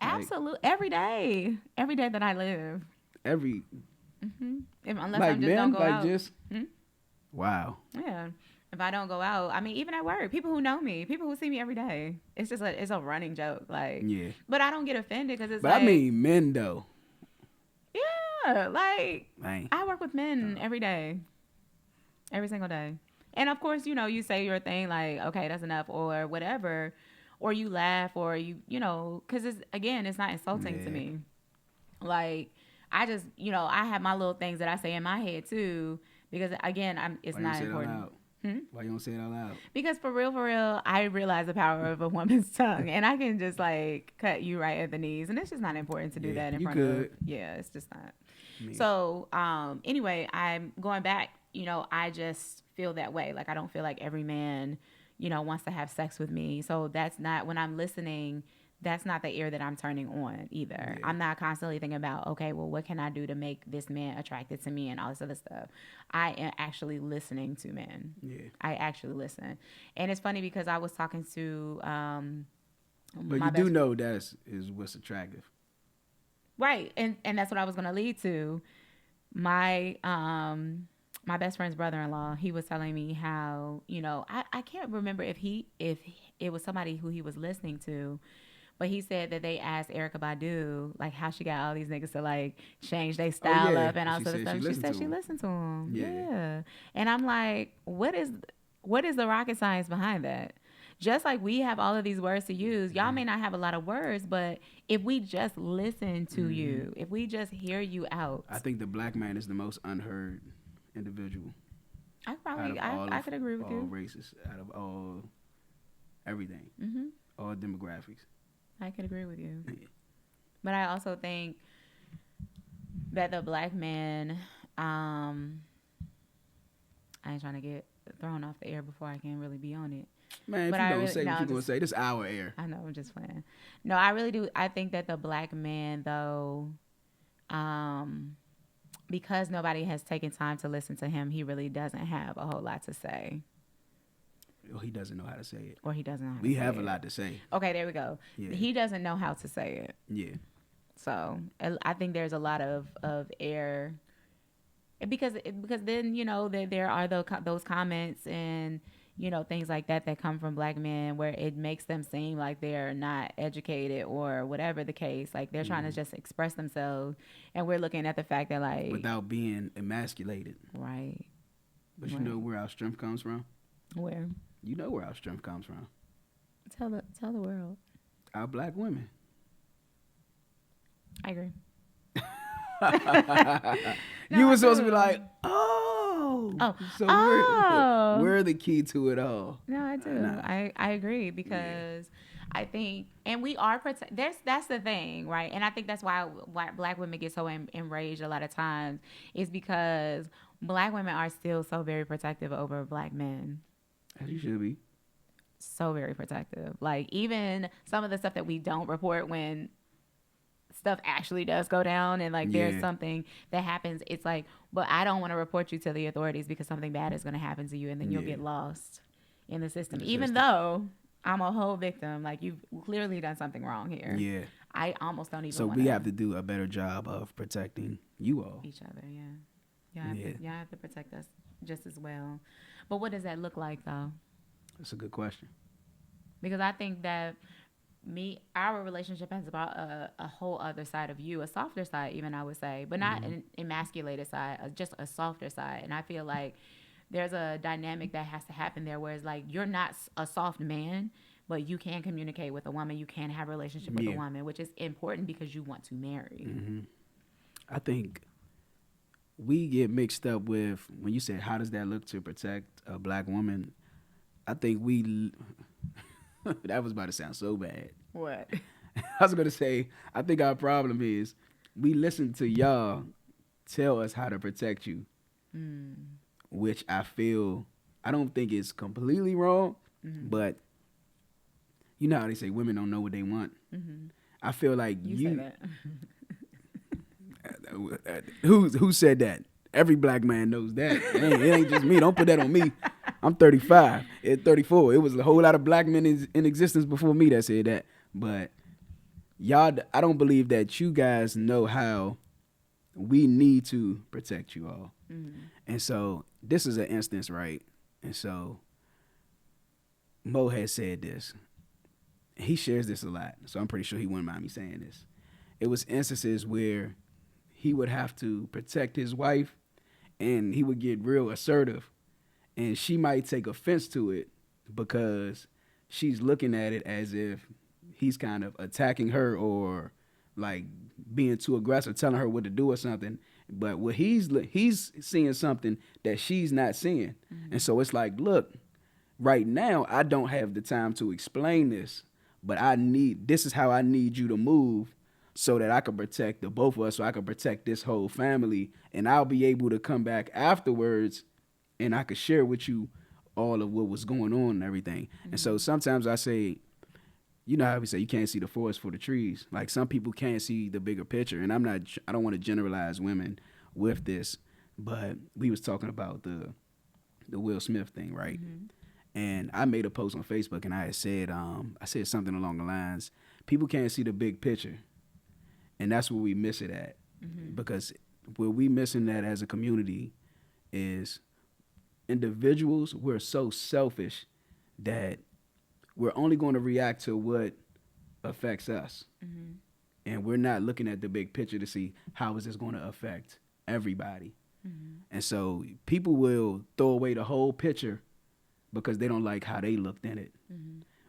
Like, absolute every day that I live. every Unless like I just men, don't go like out. just Hmm? wow. Yeah. If I don't go out, I mean, even at work, people who know me, people who see me every day, it's just it's a running joke. Like, Yeah. but I don't get offended because it's But like, I mean men though. yeah, like Man. I work with men every day, every single day. And of course, you say your thing like, okay, that's enough or whatever, or you laugh or because it's not insulting to Yeah. me. Like, I just, I have my little things that I say in my head too, because again, it's Why you not say it out important. loud? Hmm? Why you don't say it out loud? Because for real, I realize the power of a woman's tongue, and I can just like cut you right at the knees, and it's just not important to do Yeah, that in you front could. of. Yeah, it's just not. Me. So, anyway, I'm going back. I just feel that way. Like I don't feel like every man, wants to have sex with me. So that's not when I'm listening. That's not the ear that I'm turning on either. Yeah. I'm not constantly thinking about, okay, well, what can I do to make this man attracted to me and all this other stuff. I am actually listening to men. Yeah. I actually listen. And it's funny because I was talking to But my you do best know that is what's attractive. right, and that's what I was going to lead to. My my best friend's brother-in-law, he was telling me how, I can't remember if it was somebody who he was listening to, but he said that they asked Erica Badu like how she got all these niggas to like change their style yeah. up and all She sort of said stuff. she She said listened she to 'em. listened to him. Yeah. Yeah. And I'm like, what is the rocket science behind that? Just like we have all of these words to use, y'all may not have a lot of words, but if we just listen to you, if we just hear you out, I think the black man is the most unheard individual I out probably of all I of could agree with all you. races, out of all everything, Hmm. all demographics. I could agree with you. Yeah. But I also think that the black man, I ain't trying to get thrown off the air before I can really be on it. Man, if But you I don't really- say no, what you're gonna just- say, this our air. I know, I'm just playing. No, I really do. I think that the black man, though, because nobody has taken time to listen to him, he really doesn't have a whole lot to say, Oh, he doesn't know how to say it. or he doesn't know how We to have say a it. lot to say. Okay, there we go. Yeah. He doesn't know how to say it. Yeah. So I think there's a lot of air because then that there are those comments and things like that come from black men where it makes them seem like they're not educated or whatever the case, like they're trying to just express themselves, and we're looking at the fact that like Without being emasculated. right, But you Right. know where our strength comes from? where You know where our strength comes from. tell the world. Our black women. I agree. You I were supposed to be do. like, oh. Oh. So Oh. we're the key to it all. No, I do. Nah. I agree because I think, and we are that's the thing, right? And I think that's why black women get so enraged a lot of times is because black women are still so very protective over black men. As you should be. So very protective. Like even some of the stuff that we don't report when stuff actually does go down and like there's Yeah. something that happens, it's like, but I don't want to report you to the authorities because something bad is going to happen to you and then you'll Yeah. get lost in the system. In the Even system. though I'm a whole victim, like you've clearly done something wrong here. Yeah. I almost don't even So want we have to do a better job of protecting you all. each other. Yeah. Yeah. Y'all have to protect us just as well. But what does that look like though? That's a good question. Because I think that our relationship has about a whole other side of you, a softer side, even I would say, but not an emasculated side, just a softer side. And I feel like there's a dynamic that has to happen there, where it's like you're not a soft man, but you can communicate with a woman. You can have a relationship with a Yeah. woman, which is important because you want to marry. I think we get mixed up with when you said, how does that look to protect a black woman? I think that was about to sound so bad. What? I was going to say, I think our problem is we listen to y'all tell us how to protect you, which I don't think it's completely wrong, but you know how they say women don't know what they want. I feel like You say that. Who said that? Every black man knows that. It ain't just me. Don't put that on me. I'm 35. At 34, it was a whole lot of black men in existence before me that said that. But y'all, I don't believe that you guys know how we need to protect you all. And so this is an instance, right? And so Mo has said this. He shares this a lot, so I'm pretty sure he wouldn't mind me saying this. It was instances where he would have to protect his wife, and he would get real assertive, and she might take offense to it because she's looking at it as if he's kind of attacking her or like being too aggressive, telling her what to do or something. But what he's seeing something that she's not seeing, and so it's like, look, right now I don't have the time to explain this, but this is how I need you to move so that I can protect the both of us, so I can protect this whole family, and I'll be able to come back afterwards and I could share with you all of what was going on and everything. And so sometimes I say, you know how we say you can't see the forest for the trees. Like some people can't see the bigger picture, and I don't want to generalize women with this, but we was talking about the Will Smith thing, right? And I made a post on Facebook, and I said something along the lines, people can't see the big picture, and that's where we miss it at, because where we missing that as a community is individuals. We're so selfish that we're only going to react to what affects us, and we're not looking at the big picture to see how is this going to affect everybody. And so people will throw away the whole picture because they don't like how they looked in it.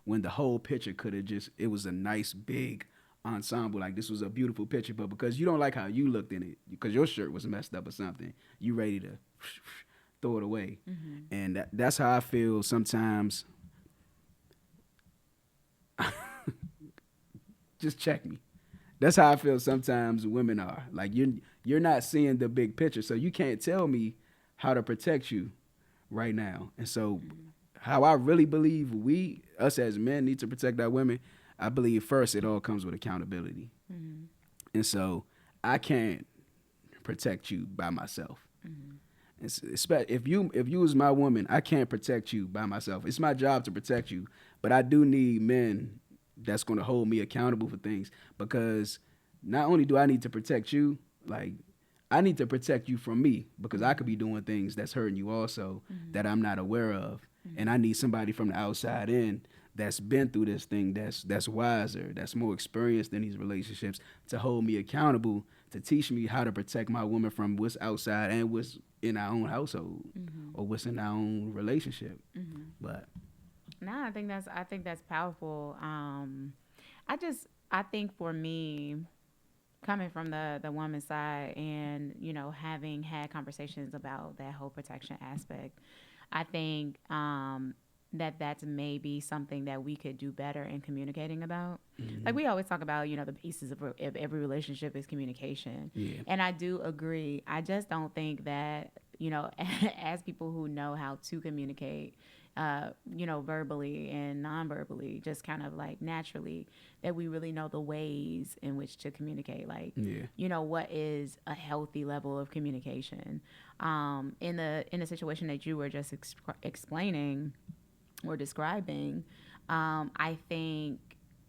When the whole picture could have it was a nice big ensemble, like this was a beautiful picture, but because you don't like how you looked in it, because your shirt was messed up or something, you ready to throw it away. And that's how I feel sometimes. Just check me. That's how I feel sometimes women are. Like you're not seeing the big picture, so you can't tell me how to protect you right now. And so how I really believe us as men need to protect our women, I believe first it all comes with accountability. And so I can't protect you by myself. If you was my woman, I can't protect you by myself. It's my job to protect you, but I do need men that's going to hold me accountable for things, because not only do I need to protect you, like I need to protect you from me, because I could be doing things that's hurting you also that I'm not aware of. And I need somebody from the outside in that's been through this thing, that's wiser, that's more experienced in these relationships, to hold me accountable, to teach me how to protect my woman from what's outside and what's in our own household or what's in our own relationship. But No, I think that's powerful. I think for me, coming from the woman's side, and having had conversations about that whole protection aspect, I think that's maybe something that we could do better in communicating about. Like we always talk about, the basis of every relationship is communication. Yeah. And I do agree. I just don't think that, as people who know how to communicate, verbally and non-verbally, just kind of like naturally, that we really know the ways in which to communicate. Like, what is a healthy level of communication? In the situation that you were just explaining or describing, I think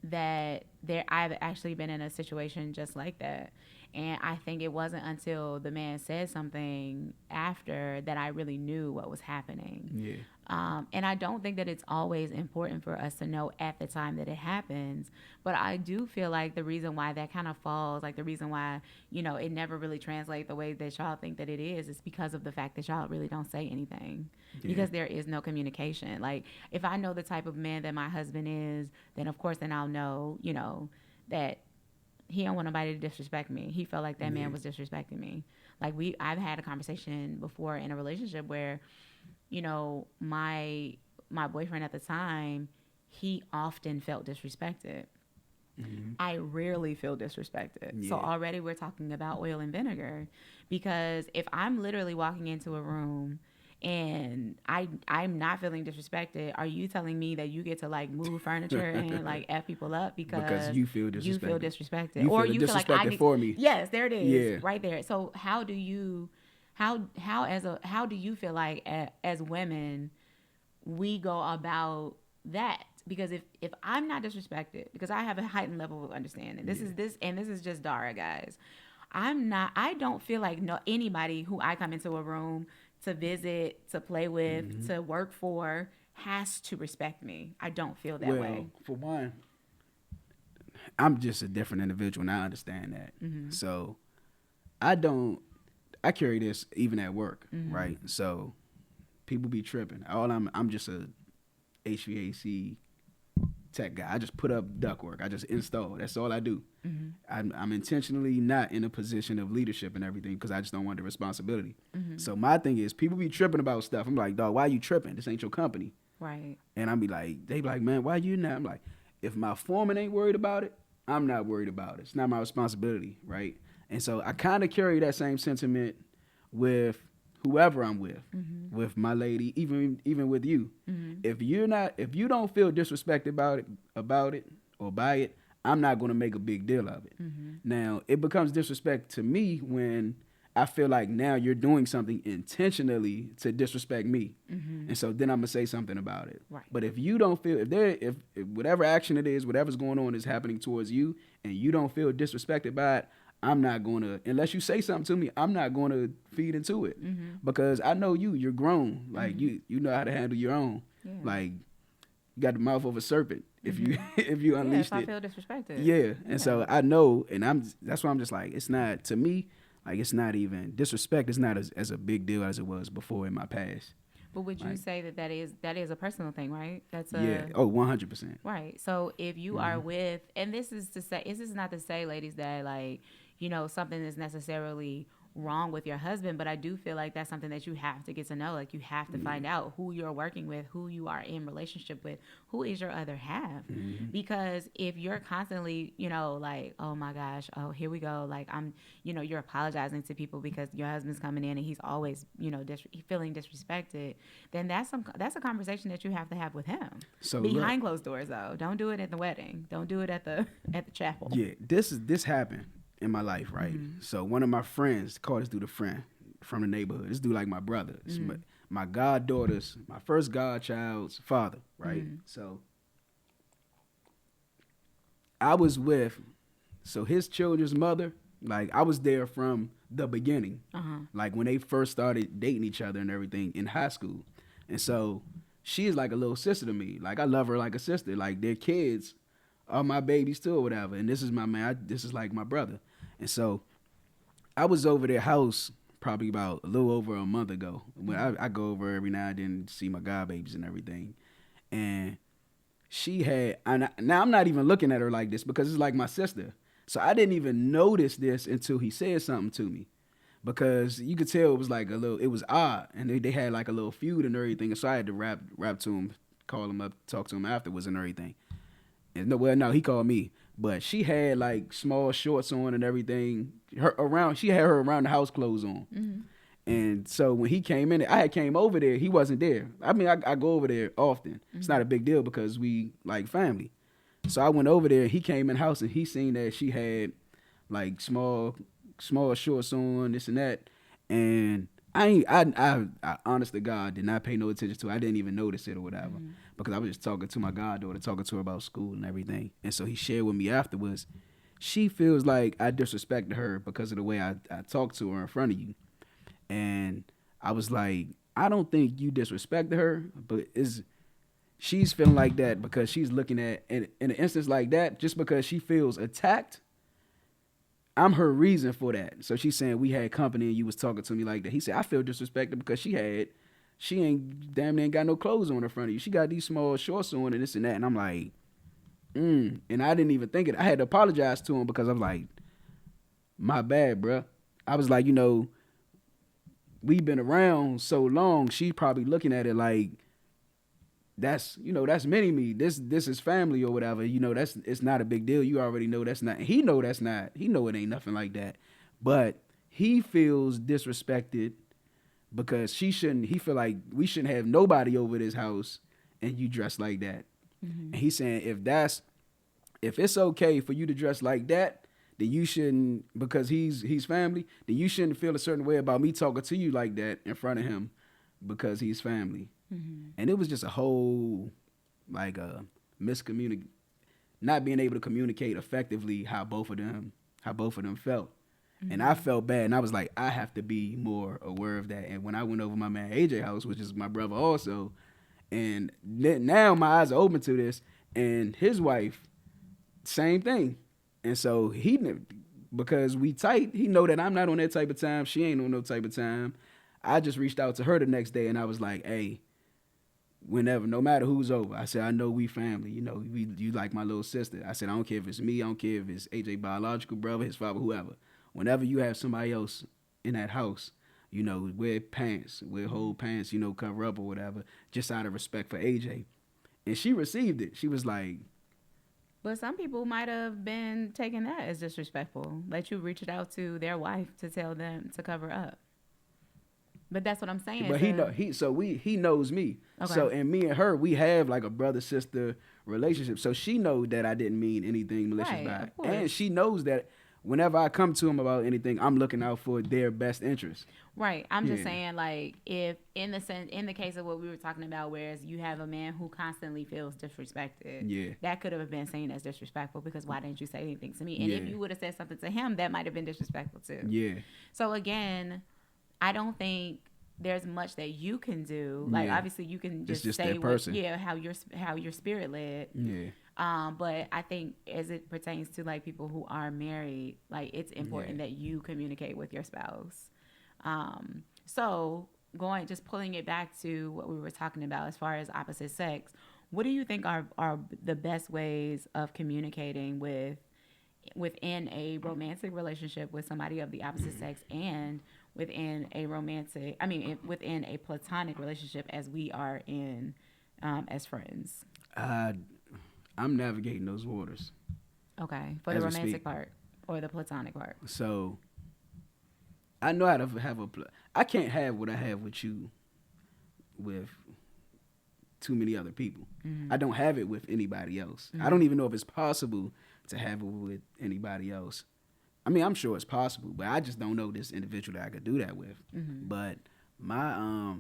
that I've actually been in a situation just like that. And I think it wasn't until the man said something after that I really knew what was happening. And I don't think that it's always important for us to know at the time that it happens. But I do feel like the reason why that kind of falls, like the reason why, it never really translates the way that y'all think that it is because of the fact that y'all really don't say anything. Yeah. Because there is no communication. Like, if I know the type of man that my husband is, then of course, then I'll know, that he don't want nobody to disrespect me. He felt like that man was disrespecting me. Like, I've had a conversation before in a relationship where, my boyfriend at the time, he often felt disrespected. I rarely feel disrespected. Yeah. So already we're talking about oil and vinegar, because if I'm literally walking into a room and I'm not feeling disrespected, are you telling me that you get to like move furniture and like F people up because you feel disrespected? You feel disrespected, You or feel you feel like I need for me. Yes, there it is. Yeah. Right there. So how do you feel like as women we go about that? Because if I'm not disrespected, because I have a heightened level of understanding. This is just Dara, guys. I don't feel like anybody who I come into a room to visit, to play with, to work for has to respect me. I don't feel that way. For one, I'm just a different individual and I understand that. So I carry this even at work, right? So people be tripping. I'm just a HVAC tech guy. I just put up ductwork. I just install. That's all I do. I'm intentionally not in a position of leadership and everything because I just don't want the responsibility. So my thing is, people be tripping about stuff. I'm like, dog, why you tripping? This ain't your company. Right. And they be like, man, why you not? I'm like, if my foreman ain't worried about it, I'm not worried about it. It's not my responsibility, right? And so I kind of carry that same sentiment with whoever I'm with my lady, even with you. If you don't feel disrespected about it or by it, I'm not going to make a big deal of it. Now, it becomes disrespect to me when I feel like now you're doing something intentionally to disrespect me. And so then I'm going to say something about it. Right. But if you don't feel, if whatever action it is, whatever's going on is happening towards you and you don't feel disrespected by it, I'm not going to, unless you say something to me, I'm not going to feed into it. Because I know you're grown. Like you know how to handle your own. Yeah. Like you got the mouth of a serpent if you unleashed if I it. feel disrespected. Yeah. And so I know, and that's why I'm just like, it's not, to me, like it's not even, disrespect is not as a big deal as it was before in my past. But would you say that is a personal thing, right? That's Yeah. Oh, 100%. Right. So if you are with, and this is not to say, ladies, that like, something is necessarily wrong with your husband, but I do feel like that's something that you have to get to know. Like you have to find out who you're working with, who you are in relationship with, who is your other half. Because if you're constantly, like, oh my gosh, oh, here we go. Like you're apologizing to people because your husband's coming in and he's always, feeling disrespected, then that's a conversation that you have to have with him. So behind closed doors though. Don't do it at the wedding. Don't do it at the chapel. Yeah. This happened in my life, right? So one of my friends called this dude a friend from the neighborhood. This dude like my brother. It's my goddaughter's, my first godchild's father, right? So I was with, his children's mother, like I was there from the beginning. Like when they first started dating each other and everything in high school. And so she is like a little sister to me. Like I love her like a sister. Like their kids are my babies too or whatever. And this is my man. This is like my brother. And so I was over their house probably about a little over a month ago. When I go over every now and then to see my god babies and everything. And she had, now I'm not even looking at her like this because it's like my sister. So I didn't even notice this until he said something to me. Because you could tell it was like it was odd. And they had like a little feud and everything. And so I had to rap to him, call him up, talk to him afterwards and everything. And no, he called me. But she had like small shorts on and everything. She had her around the house clothes on. And so when he came in, I had came over there. He wasn't there. I mean, I go over there often. It's not a big deal because we like family. So I went over there. He came in the house and he seen that she had like small shorts on, this and that. And I honest to God did not pay no attention to it. I didn't even notice it or whatever because I was just talking to my goddaughter, talking to her about school and everything. And so he shared with me afterwards, she feels like I disrespected her because of the way I talked to her in front of you. And I was like, I don't think you disrespected her, but she's feeling like that because she's looking at in an instance like that, just because she feels attacked. I'm her reason for that. So she's saying we had company and you was talking to me like that. He said I feel disrespected because she ain't damn near ain't got no clothes on in front of you. She got these small shorts on and this and that. And I'm like, and I didn't even think it. I had to apologize to him because I'm like, my bad, bruh. I was like, we've been around so long. She's probably looking at it like, that's mini me. This is family or whatever. It's not a big deal. You already know that's not. He know that's not. He know it ain't nothing like that. But he feels disrespected because he feel like we shouldn't have nobody over this house and you dress like that. And he's saying if it's okay for you to dress like that, then you shouldn't, because he's family, then you shouldn't feel a certain way about me talking to you like that in front of him because he's family. And it was just a whole like not being able to communicate effectively how both of them felt. And I felt bad, and I was like, I have to be more aware of that. And when I went over my man AJ house, which is my brother also, and now my eyes are open to this, and his wife, same thing. And so because we tight, he know that I'm not on that type of time. She ain't on no type of time. I just reached out to her the next day, and I was like, hey, whenever, no matter who's over, I said, I know we family. You like my little sister. I said, I don't care if it's me. I don't care if it's AJ biological brother, his father, whoever. Whenever you have somebody else in that house, wear pants, wear whole pants, cover up or whatever, just out of respect for AJ. And she received it. She was like, but some people might have been taking that as disrespectful, that you reached out to their wife to tell them to cover up. But that's what I'm saying. But he knows me. Okay. So, and me and her, we have like a brother sister relationship. So she knows that I didn't mean anything malicious Right, by of it, course. and she knows that whenever I come to him about anything, I'm looking out for their best interest. Right. I'm just Yeah. saying, like, if in the case of what we were talking about, whereas you have a man who constantly feels disrespected, Yeah. that could have been seen as disrespectful because why didn't you say anything to me? And if Yeah. you would have said something to him, that might have been disrespectful too. Yeah. So again, I don't think there's much that you can do. Like, Yeah. obviously, you can It's just say that person. how you're spirit led. Yeah. But I think as it pertains to like people who are married, like it's important that you communicate with your spouse. So just pulling it back to what we were talking about as far as opposite sex, what do you think are the best ways of communicating within a romantic relationship with somebody of the opposite sex and within a platonic relationship as we are in as friends? I'm navigating those waters. Okay, for As the we romantic speak. part or the platonic part. So I know how to have I can't have what I have with you with too many other people. I don't have it with anybody else. I don't even know if it's possible to have it with anybody else. I mean, I'm sure it's possible, but I just don't know this individual that I could do that with. But my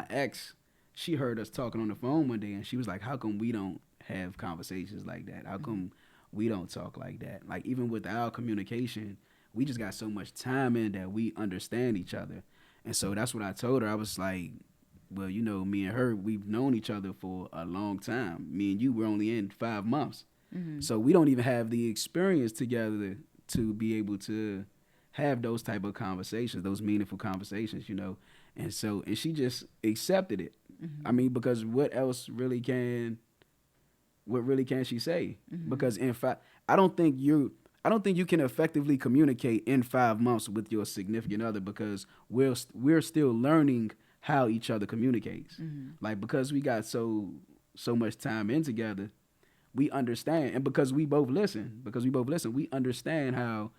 ex, she heard us talking on the phone one day, and she was like, how come we don't have conversations like that? How come we don't talk like that? Like, even with our communication, we just got so much time in that we understand each other. And so that's what I told her. I was like, well, me and her, we've known each other for a long time. Me and you were only in 5 months. So we don't even have the experience together to be able to have those type of conversations, those meaningful conversations, And she just accepted it. I mean, because what really can she say? Because in fact, I don't think you can effectively communicate in 5 months with your significant other because we're still learning how each other communicates. Like, because we got so much time in together, we understand, and because we both listen, we understand how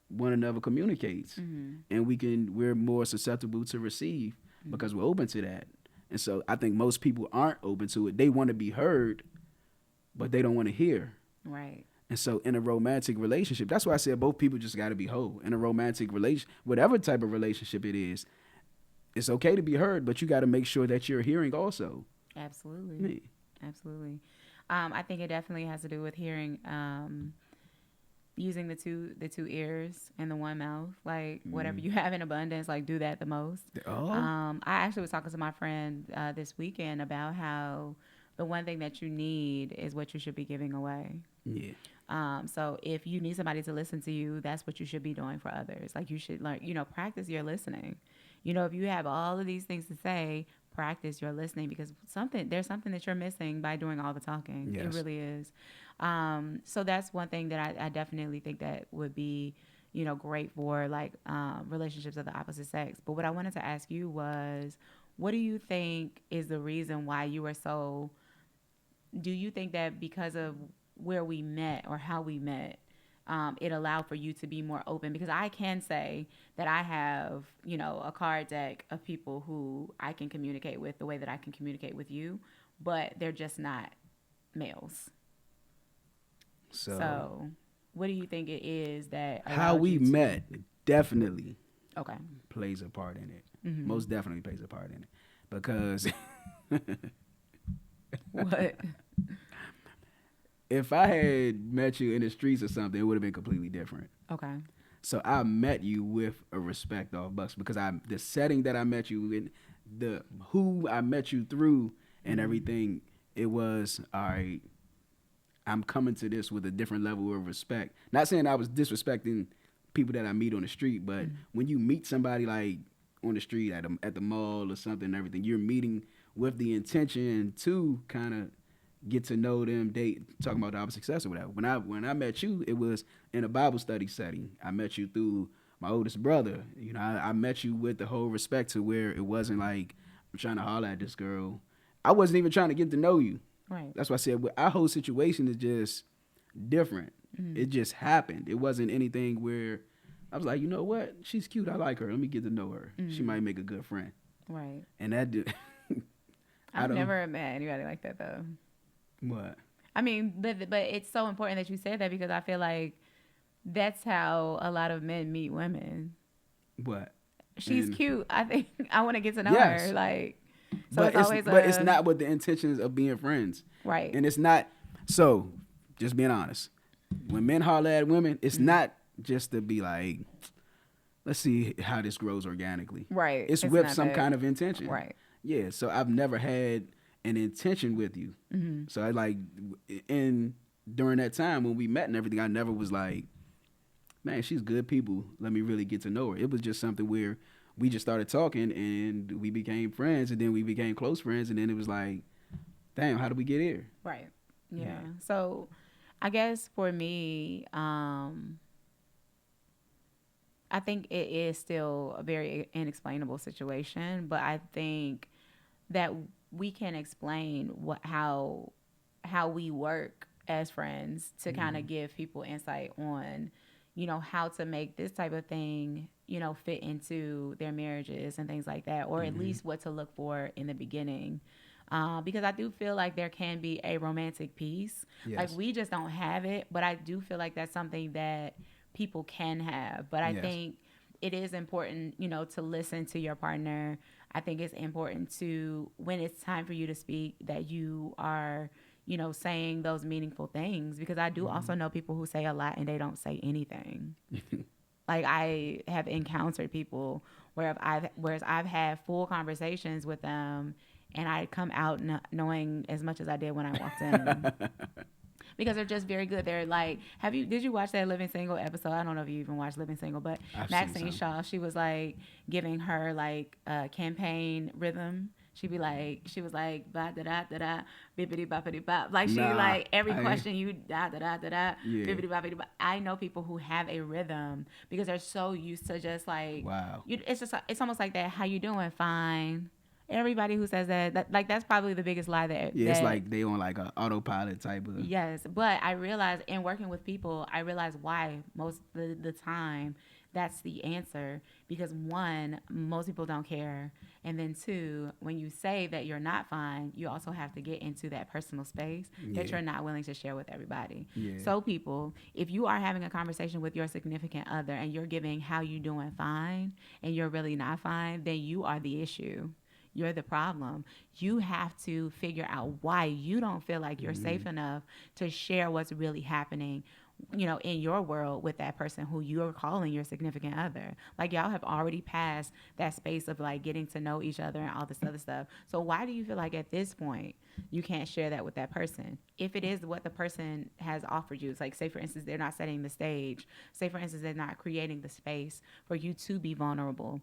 one another communicates, and we're more susceptible to receive because we're open to that. And so I think most people aren't open to it. They want to be heard, but they don't want to hear. Right. And so in a romantic relationship, that's why I said both people just got to be whole. In a romantic relation, whatever type of relationship it is, it's okay to be heard, but you got to make sure that you're hearing also. Absolutely. Yeah. Absolutely. I think it definitely has to do with hearing. using the two ears and the one mouth. Like whatever you have in abundance, like do that the most. Oh, I actually was talking to my friend this weekend about how the one thing that you need is what you should be giving away. yeah. So if you need somebody to listen to you, that's what you should be doing for others. Like you should learn, practice your listening. If you have all of these things to say, practice your listening because there's something that you're missing by doing all the talking. It Yes. really is. So that's one thing that I definitely think that would be, great for like relationships of the opposite sex. But what I wanted to ask you was, what do you think is the reason why you were so do you think that because of where we met or how we met, it allowed for you to be more open? Because I can say that I have, a card deck of people who I can communicate with the way that I can communicate with you, but they're just not males. So, So, what do you think it is that how allowed we you to? met definitely Okay. plays a part in it. Mm-hmm. Most definitely plays a part in it because What? if I had met you in the streets or something, it would have been completely different. Okay. So I met you with a respect off bucks because the setting that I met you in, the who I met you through and everything, it was all right. I'm coming to this with a different level of respect. Not saying I was disrespecting people that I meet on the street, but when you meet somebody like on the street at the mall or something and everything, you're meeting with the intention to kind of get to know them, date, talking about the opposite sex or whatever. When I met you, it was in a Bible study setting. I met you through my oldest brother. I met you with the whole respect to where it wasn't like I'm trying to holler at this girl. I wasn't even trying to get to know you. Right. That's why I said our whole situation is just different. It just happened. It wasn't anything where I was like, you know what? She's cute. I like her. Let me get to know her. She might make a good friend. Right. And that did. I've never met anybody like that though. What? I mean, but it's so important that you said that because I feel like that's how a lot of men meet women. What? She's And- cute. I think I want to get to know Yes. her. Like, so but it's always it's not with the intentions of being friends. right. And it's not. So, just being honest, when men holler at women, it's not just to be like, let's see how this grows organically. Right. It's with not some that- kind of intention. Right. Yeah. So I've never had an intention with you. So I like, during that time when we met and everything, I never was like, man, she's good people. Let me really get to know her. It was just something where we just started talking and we became friends and then we became close friends and then it was like, damn, how did we get here? Right. Yeah. Yeah. So, I guess for me, I think it is still a very inexplainable situation, but I think that we can explain how we work as friends to kind of give people insight on, how to make this type of thing, fit into their marriages and things like that, or at least what to look for in the beginning. Because I do feel like there can be a romantic piece. Yes. Like we just don't have it, but I do feel like that's something that people can have. But I Yes. think it is important, to listen to your partner. I think it's important to, when it's time for you to speak, that you are, saying those meaningful things. Because I do also know people who say a lot and they don't say anything. Like I have encountered people whereas I've had full conversations with them and I come out knowing as much as I did when I walked in. Because they're just very good. They're like, did you watch that Living Single episode? I don't know if you even watched Living Single, but I've seen Maxine some. Shaw, she was like giving her like campaign rhythm. She was like, ba da da da da, bippity boppity bop. Like she Nah, like every I ain't- question you da da da da da, Yeah. bippity boppity bop. I know people who have a rhythm because they're so used to just like, Wow. it's almost like that. How you doing? Fine. Everybody who says that like that's probably the biggest lie that Yeah, it's that- like they on like a autopilot type of. Yes, but I realize in working with people, I realize why most of the time that's the answer. Because one, most people don't care. And then two, when you say that you're not fine, you also have to get into that personal space that Yeah. you're not willing to share with everybody. Yeah. So people, if you are having a conversation with your significant other and you're giving how you doing fine and you're really not fine, then you are the issue. You're the problem. You have to figure out why you don't feel like you're safe enough to share what's really happening in your world with that person who you're calling your significant other. Like, y'all have already passed that space of like getting to know each other and all this other stuff. So why do you feel like at this point you can't share that with that person? If it is what the person has offered you, it's like, say for instance, they're not setting the stage. Say for instance, they're not creating the space for you to be vulnerable.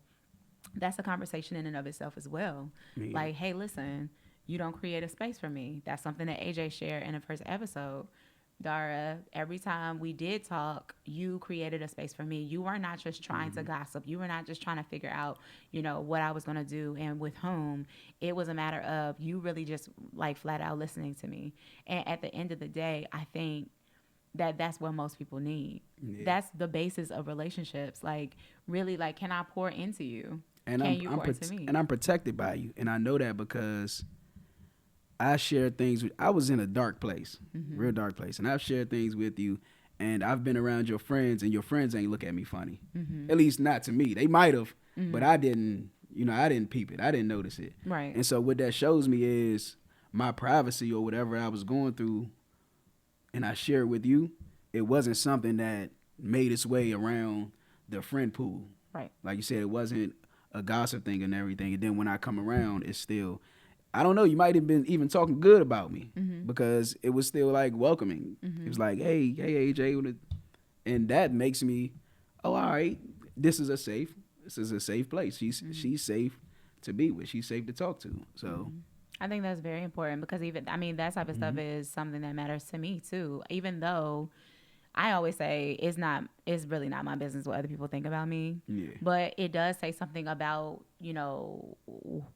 That's a conversation in and of itself as well. Yeah. Like, hey, listen, you don't create a space for me. That's something that AJ shared in the first episode. Dara, every time we did talk, you created a space for me. You were not just trying to gossip. You were not just trying to figure out, what I was going to do and with whom. It was a matter of you really just like flat out listening to me. And at the end of the day, I think that that's what most people need. Yeah. That's the basis of relationships. Like, really, like, can I pour into you? And Can you pour into me? And I'm protected by you, and I know that because I share things with. I was in a dark place, real dark place, and I've shared things with you, and I've been around your friends, and your friends ain't look at me funny. At least not to me. They might have, but I didn't. I didn't peep it. I didn't notice it. Right. And so what that shows me is my privacy or whatever I was going through, and I share it with you. It wasn't something that made its way around the friend pool. Right. Like you said, it wasn't a gossip thing and everything. And then when I come around, it's still, I don't know, you might have been even talking good about me because it was still like welcoming. It was like, hey, AJ. And that makes me, oh, all right, this is a safe place. She's safe to be with. She's safe to talk to. So I think that's very important because that type of stuff is something that matters to me too. Even though I always say it's really not my business what other people think about me. Yeah. But it does say something about,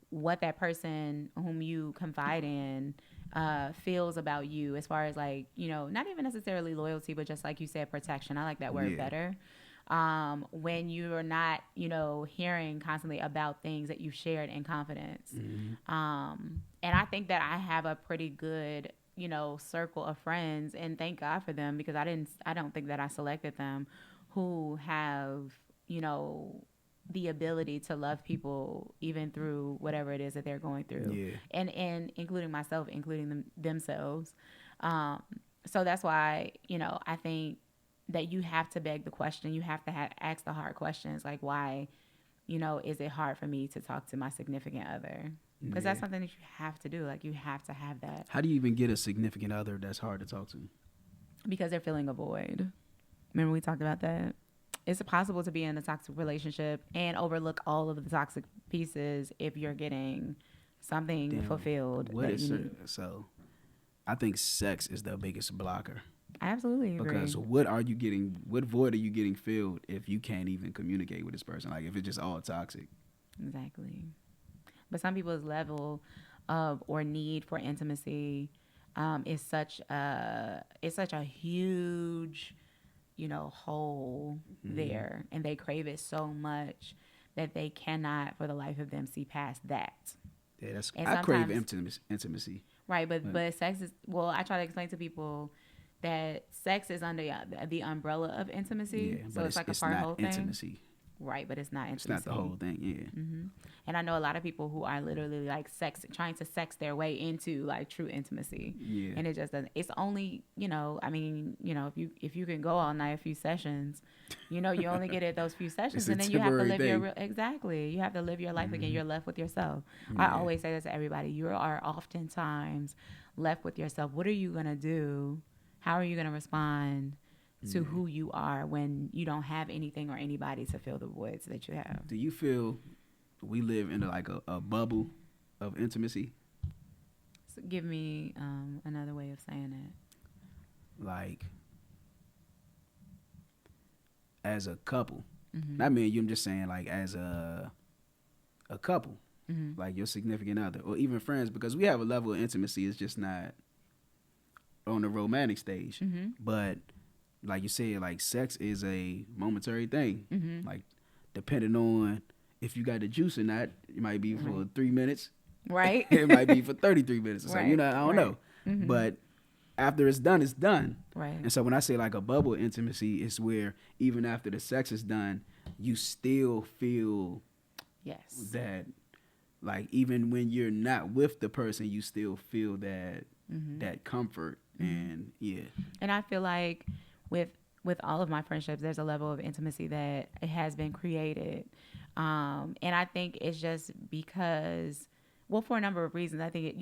what that person whom you confide in feels about you as far as like, not even necessarily loyalty, but just like you said, protection. I like that word better. When you're not, hearing constantly about things that you've shared in confidence. And I think that I have a pretty good, circle of friends, and thank God for them because I don't think that I selected them, who have, the ability to love people even through whatever it is that they're going through. Yeah. And including myself, including themselves. So that's why, I think that you have to beg the question. You have to ask the hard questions, like why, is it hard for me to talk to my significant other? Because that's something that you have to do. Like, you have to have that. How do you even get a significant other that's hard to talk to? Because they're filling a void. Remember we talked about that? It's possible to be in a toxic relationship and overlook all of the toxic pieces if you're getting something fulfilled. So I think sex is the biggest blocker. I absolutely agree. Because what void are you getting filled if you can't even communicate with this person? Like, if it's just all toxic. Exactly. But some people's level of or need for intimacy is such a huge, hole there, and they crave it so much that they cannot, for the life of them, see past that. Yeah, I crave intimacy. Right, but sex is, well, I try to explain to people that sex is under the umbrella of intimacy, Yeah, so but it's like a it's part not whole thing. intimacy. Right, but it's not intimacy. It's not the whole thing, yeah. And I know a lot of people who are literally like trying to sex their way into like true intimacy. Yeah. And it just doesn't. It's only, if you can go all night, a few sessions, you only get it those few sessions, and then you have to live you have to live your life again. You're left with yourself. I always say this to everybody. You are oftentimes left with yourself. What are you gonna do? How are you gonna respond to who you are when you don't have anything or anybody to fill the voids that you have? Do you feel we live in like a bubble of intimacy? So give me another way of saying it. Like, as a couple, not me and you, I'm just saying like as a couple, like your significant other or even friends, because we have a level of intimacy. It's just not on the romantic stage. But like you said, like sex is a momentary thing. Like, depending on if you got the juice or not, it might be for 3 minutes. Right. It might be for 33 minutes or something. I don't know. Mm-hmm. But after it's done, it's done. Right. And so when I say like a bubble intimacy, it's where even after the sex is done, you still feel that, like, even when you're not with the person, you still feel that that comfort. And And I feel like with all of my friendships, there's a level of intimacy that it has been created. And I think it's just because, well, for a number of reasons. I think,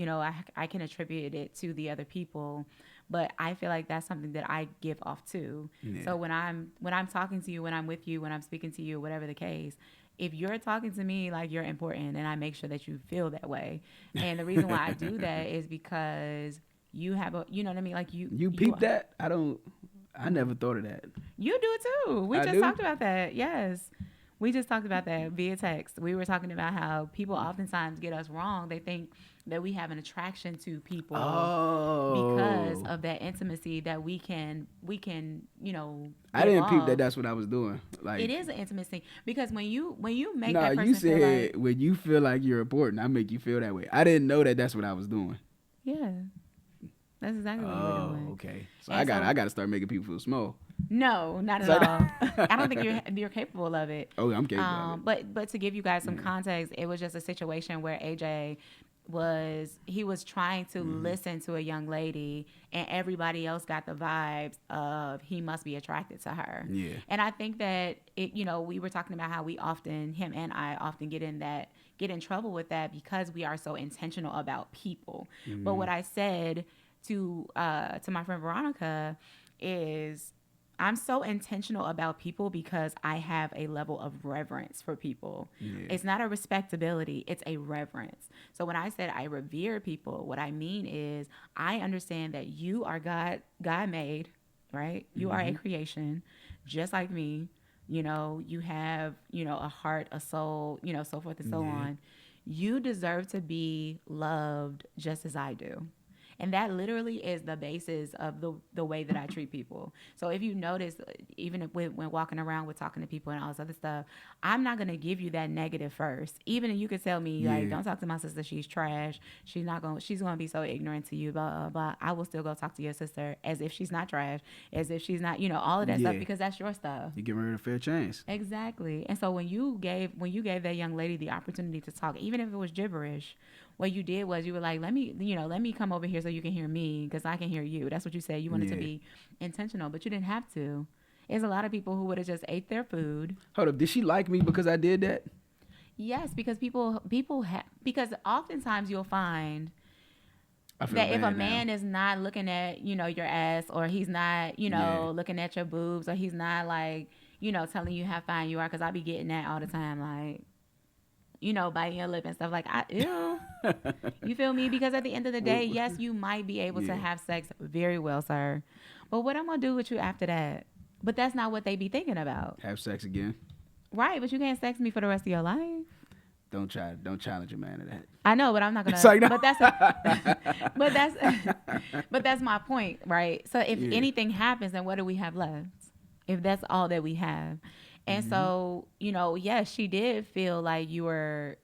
I can attribute it to the other people, but I feel like that's something that I give off too. Yeah. So when I'm talking to you, when I'm with you, when I'm speaking to you, whatever the case, if you're talking to me like you're important, and I make sure that you feel that way. And the reason why I do that is because you have a, you know what I mean? Like You peep that? I never thought of that. You do too. We I just do? talked about that. Yes. We just talked about that via text. We were talking about how people oftentimes get us wrong. They think that we have an attraction to people because Oh. of that intimacy that we can, I didn't peep off. that that's what I was doing. Like, It is an intimacy because when you make no, that person you feel said like, when you feel like you're important, I make you feel that way. I didn't know that that's what I was doing. yeah, that's exactly what you were Oh, doing. okay. So And I got to start making people feel small. No, not at So- all. I don't think you're capable of it. Oh, I'm capable of it. But to give you guys some context, it was just a situation where AJ was trying to listen to a young lady, and everybody else got the vibes of he must be attracted to her. Yeah. And I think that we were talking about how him and I often get in trouble with that because we are so intentional about people. But what I said to my friend Veronica is, I'm so intentional about people because I have a level of reverence for people. Yeah. It's not a respectability, it's a reverence. So when I said I revere people, what I mean is I understand that you are God made, right? You are a creation, just like me. You have, a heart, a soul, so forth and so on. You deserve to be loved just as I do. And that literally is the basis of the way that I treat people. So if you notice, even when walking around with talking to people and all this other stuff, I'm not going to give you that negative first. Even if you could tell me, like, don't talk to my sister, she's trash. She's going to be so ignorant to you, blah, blah, blah. I will still go talk to your sister as if she's not trash, as if she's not, all of that stuff, because that's your stuff. You give her a fair chance. Exactly. And so when you gave that young lady the opportunity to talk, even if it was gibberish, what you did was you were like, let me come over here so you can hear me because I can hear you. That's what you said. You wanted to be intentional, but you didn't have to. There's a lot of people who would have just ate their food. Hold up. Did she like me because I did that? Yes, because because oftentimes you'll find I feel that if a bad man now. is not looking at, your ass, or he's not, looking at your boobs, or he's not like, telling you how fine you are, because I be getting that all the time, like, biting your lip and stuff like, ew. You feel me? Because at the end of the day, yes, you might be able to have sex very well, sir. But what I'm going to do with you after that? But that's not what they be thinking about. Have sex again. Right, but you can't sex me for the rest of your life. Don't challenge a man to that. I know, but I'm not gonna. It's like, no. But that's my point, right? So if anything happens, then what do we have left? If that's all that we have, and so yes, she did feel like you were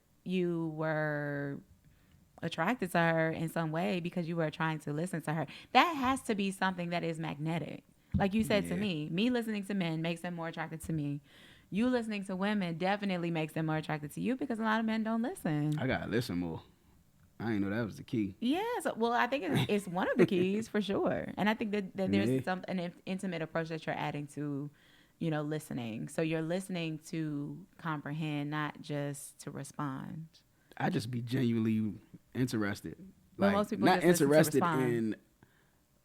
attracted to her in some way because you were trying to listen to her. That has to be something that is magnetic, like you said to me. Me listening to men makes them more attracted to me. You listening to women definitely makes them more attracted to you because a lot of men don't listen. I gotta listen more. I didn't know that was the key. Yes, well, I think it's one of the keys for sure, and I think that there's an intimate approach that you're adding to, listening. So you're listening to comprehend, not just to respond. I just be genuinely interested. Well, Like, most people not just listen to interested respond. in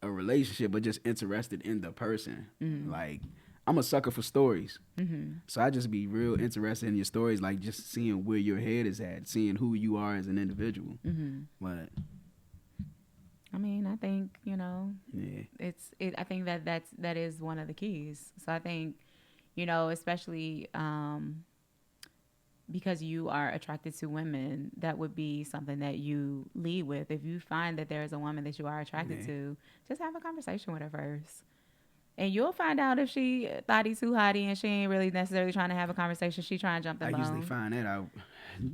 a relationship, but just interested in the person. Mm-hmm. Like, I'm a sucker for stories. So I just be real interested in your stories, like just seeing where your head is at, seeing who you are as an individual. But I mean, I think yeah, I think that is one of the keys. So I think especially because you are attracted to women, that would be something that you lead with. If you find that there is a woman that you are attracted to, just have a conversation with her first. And you'll find out if she thotty too hotty and she ain't really necessarily trying to have a conversation. She trying to jump the I bone. usually find that out.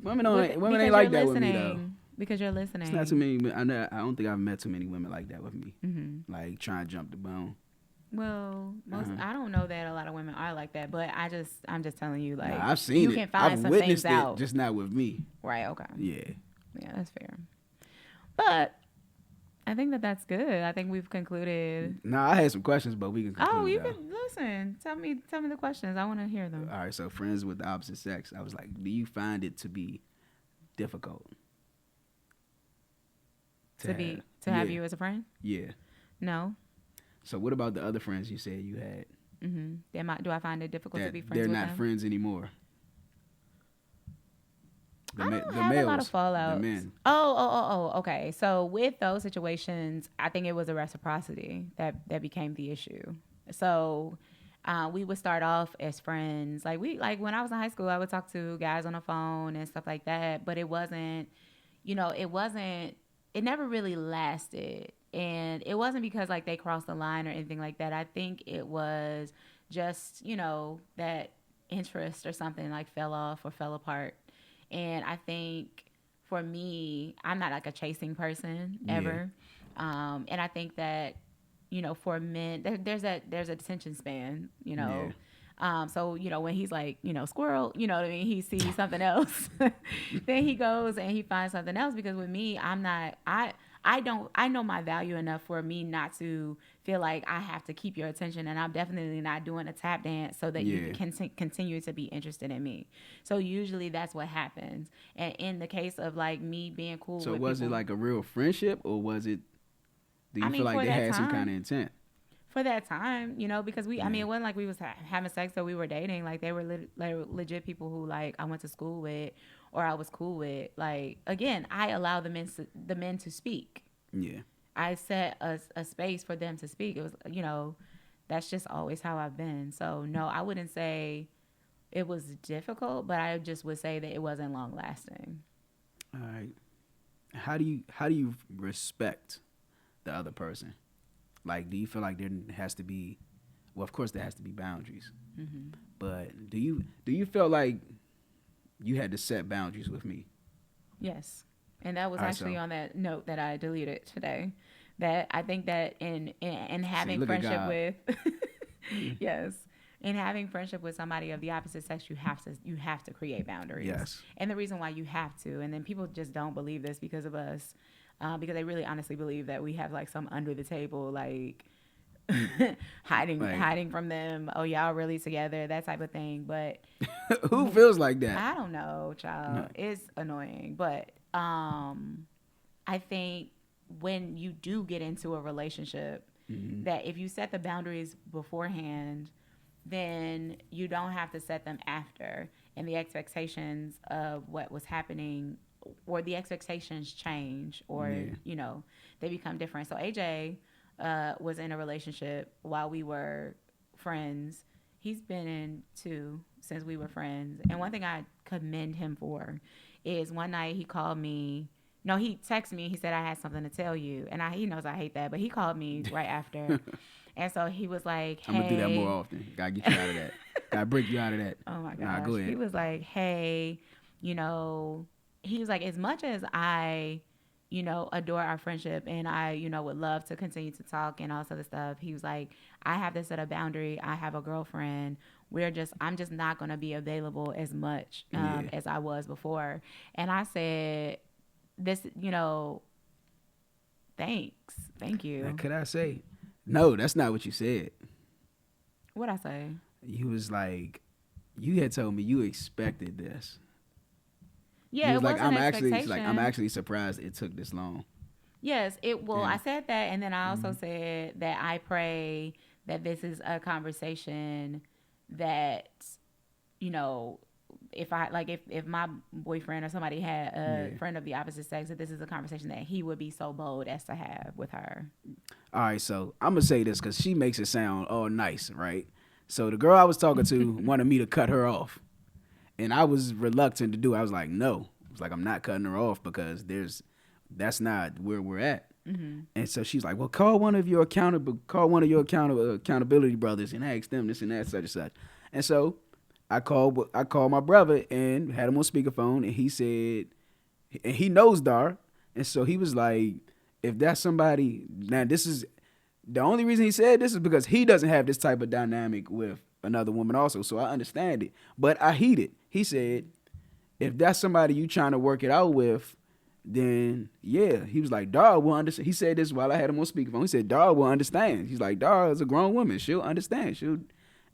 Women Because ain't like you're that with me though. listening. Because you're listening. It's not too many. I don't think I've met too many women like that with me. Like trying to jump the bone. Well, I don't know that a lot of women are like that, but I'm just telling you, like, Nah, I've seen you it. can find I've some witnessed things it, out. just not with me. Right, okay. Yeah. Yeah, that's fair. But I think that that's good. I think we've concluded. Nah, I had some questions, but we can Oh, conclude you though. can listen. Tell me the questions. I want to hear them. All right, so friends with the opposite sex. I was like, do you find it to be difficult To be have? to have Yeah, you as a friend? yeah. No. So what about the other friends you said you had Do I find it difficult to that be friends they're with not them? friends anymore? I don't The have a lot males, of the fallouts. men. Okay. So with those situations, I think it was a reciprocity that became the issue. So we would start off as friends. Like when I was in high school, I would talk to guys on the phone and stuff like that. But it wasn't, it wasn't. It never really lasted, and it wasn't because like they crossed the line or anything like that. I think it was just that interest or something like fell off or fell apart. And I think for me, I'm not like a chasing person Yeah, ever. And I think that, for men, there's a attention span, yeah. So, when he's like, squirrel, you know what I mean? He sees something else. Then he goes and he finds something else because with me, I know my value enough for me not to feel like I have to keep your attention, and I'm definitely not doing a tap dance so that you Yeah. can continue to be interested in me. So usually that's what happens. And in the case of like me being cool So with was it people, like a real friendship, or was it? Do I you feel mean, like for they that had some kind time, of intent? because I mean, Yeah. it wasn't like we was having sex or we were dating. Like they were legit people who like I went to school with or I was cool with. Like again, I allow the men to speak. Yeah. I set a space for them to speak. It was, that's just always how I've been. So no, I wouldn't say it was difficult, but I just would say that it wasn't long lasting. All right. How do you respect the other person? Like, do you feel like there has to be? Well, of course there has to be boundaries. But do you feel like you had to set boundaries with me? Yes. And that was All right, actually so on that note that I deleted today. That I think that in see, having look at friendship God. with yes. In having friendship with somebody of the opposite sex, you have to create boundaries. Yes. And the reason why you have to, and then people just don't believe this because of us, because they really honestly believe that we have like some under the table like hiding Like, hiding from them. Oh, y'all really together, that type of thing. But who feels like that? I don't know, No. child. It's annoying, but I think when you do get into a relationship, that if you set the boundaries beforehand, then you don't have to set them after, and the expectations of what was happening or the expectations change or Yeah. they become different. So AJ was in a relationship while we were friends. He's been in two since we were friends. And one thing I commend him for is one night he called me. No, he texted me. He said, I had something to tell you. And he knows I hate that, but he called me right after. And so he was like, hey. I'm gonna do that more often. Gotta get you out of that. Gotta break you out of that. Oh my Nah, gosh. go ahead. He was like, hey, he was like, as much as I, adore our friendship and I, would love to continue to talk and all this other stuff, he was like, I have this set a boundary. I have a girlfriend. I'm just not going to be available as much Yeah. as I was before. And I said, this, thanks. Thank Now, you. could I say? No, that's not what you said. What'd I say? You was like, you had told me you expected this. Yeah, You it was like, was an I'm actually, expectation. she's like, I'm actually surprised it took this long. Yes, Yeah. I said that, and then I also said that I pray that this is a conversation that, if my boyfriend or somebody had a Yeah. friend of the opposite sex, that this is a conversation that he would be so bold as to have with her. All right, so I'm gonna say this because she makes it sound all nice, right? So the girl I was talking to wanted me to cut her off, and I was reluctant to do it. I was like, no. I was like, I'm not cutting her off because that's not where we're at. And so she's like, well, call one of your accountability brothers and ask them this and that, such and such. And so I called my brother and had him on speakerphone, and he said, and he knows Dar, and so he was like, if that's somebody, now this is the only reason he said this is because he doesn't have this type of dynamic with another woman also, so I understand it, but I heed it. He said, if that's somebody you trying to work it out with, then yeah, he was like, dog will understand. He said this while I had him on speakerphone. He said, dog will understand. He's like, dog is a grown woman. She'll understand. And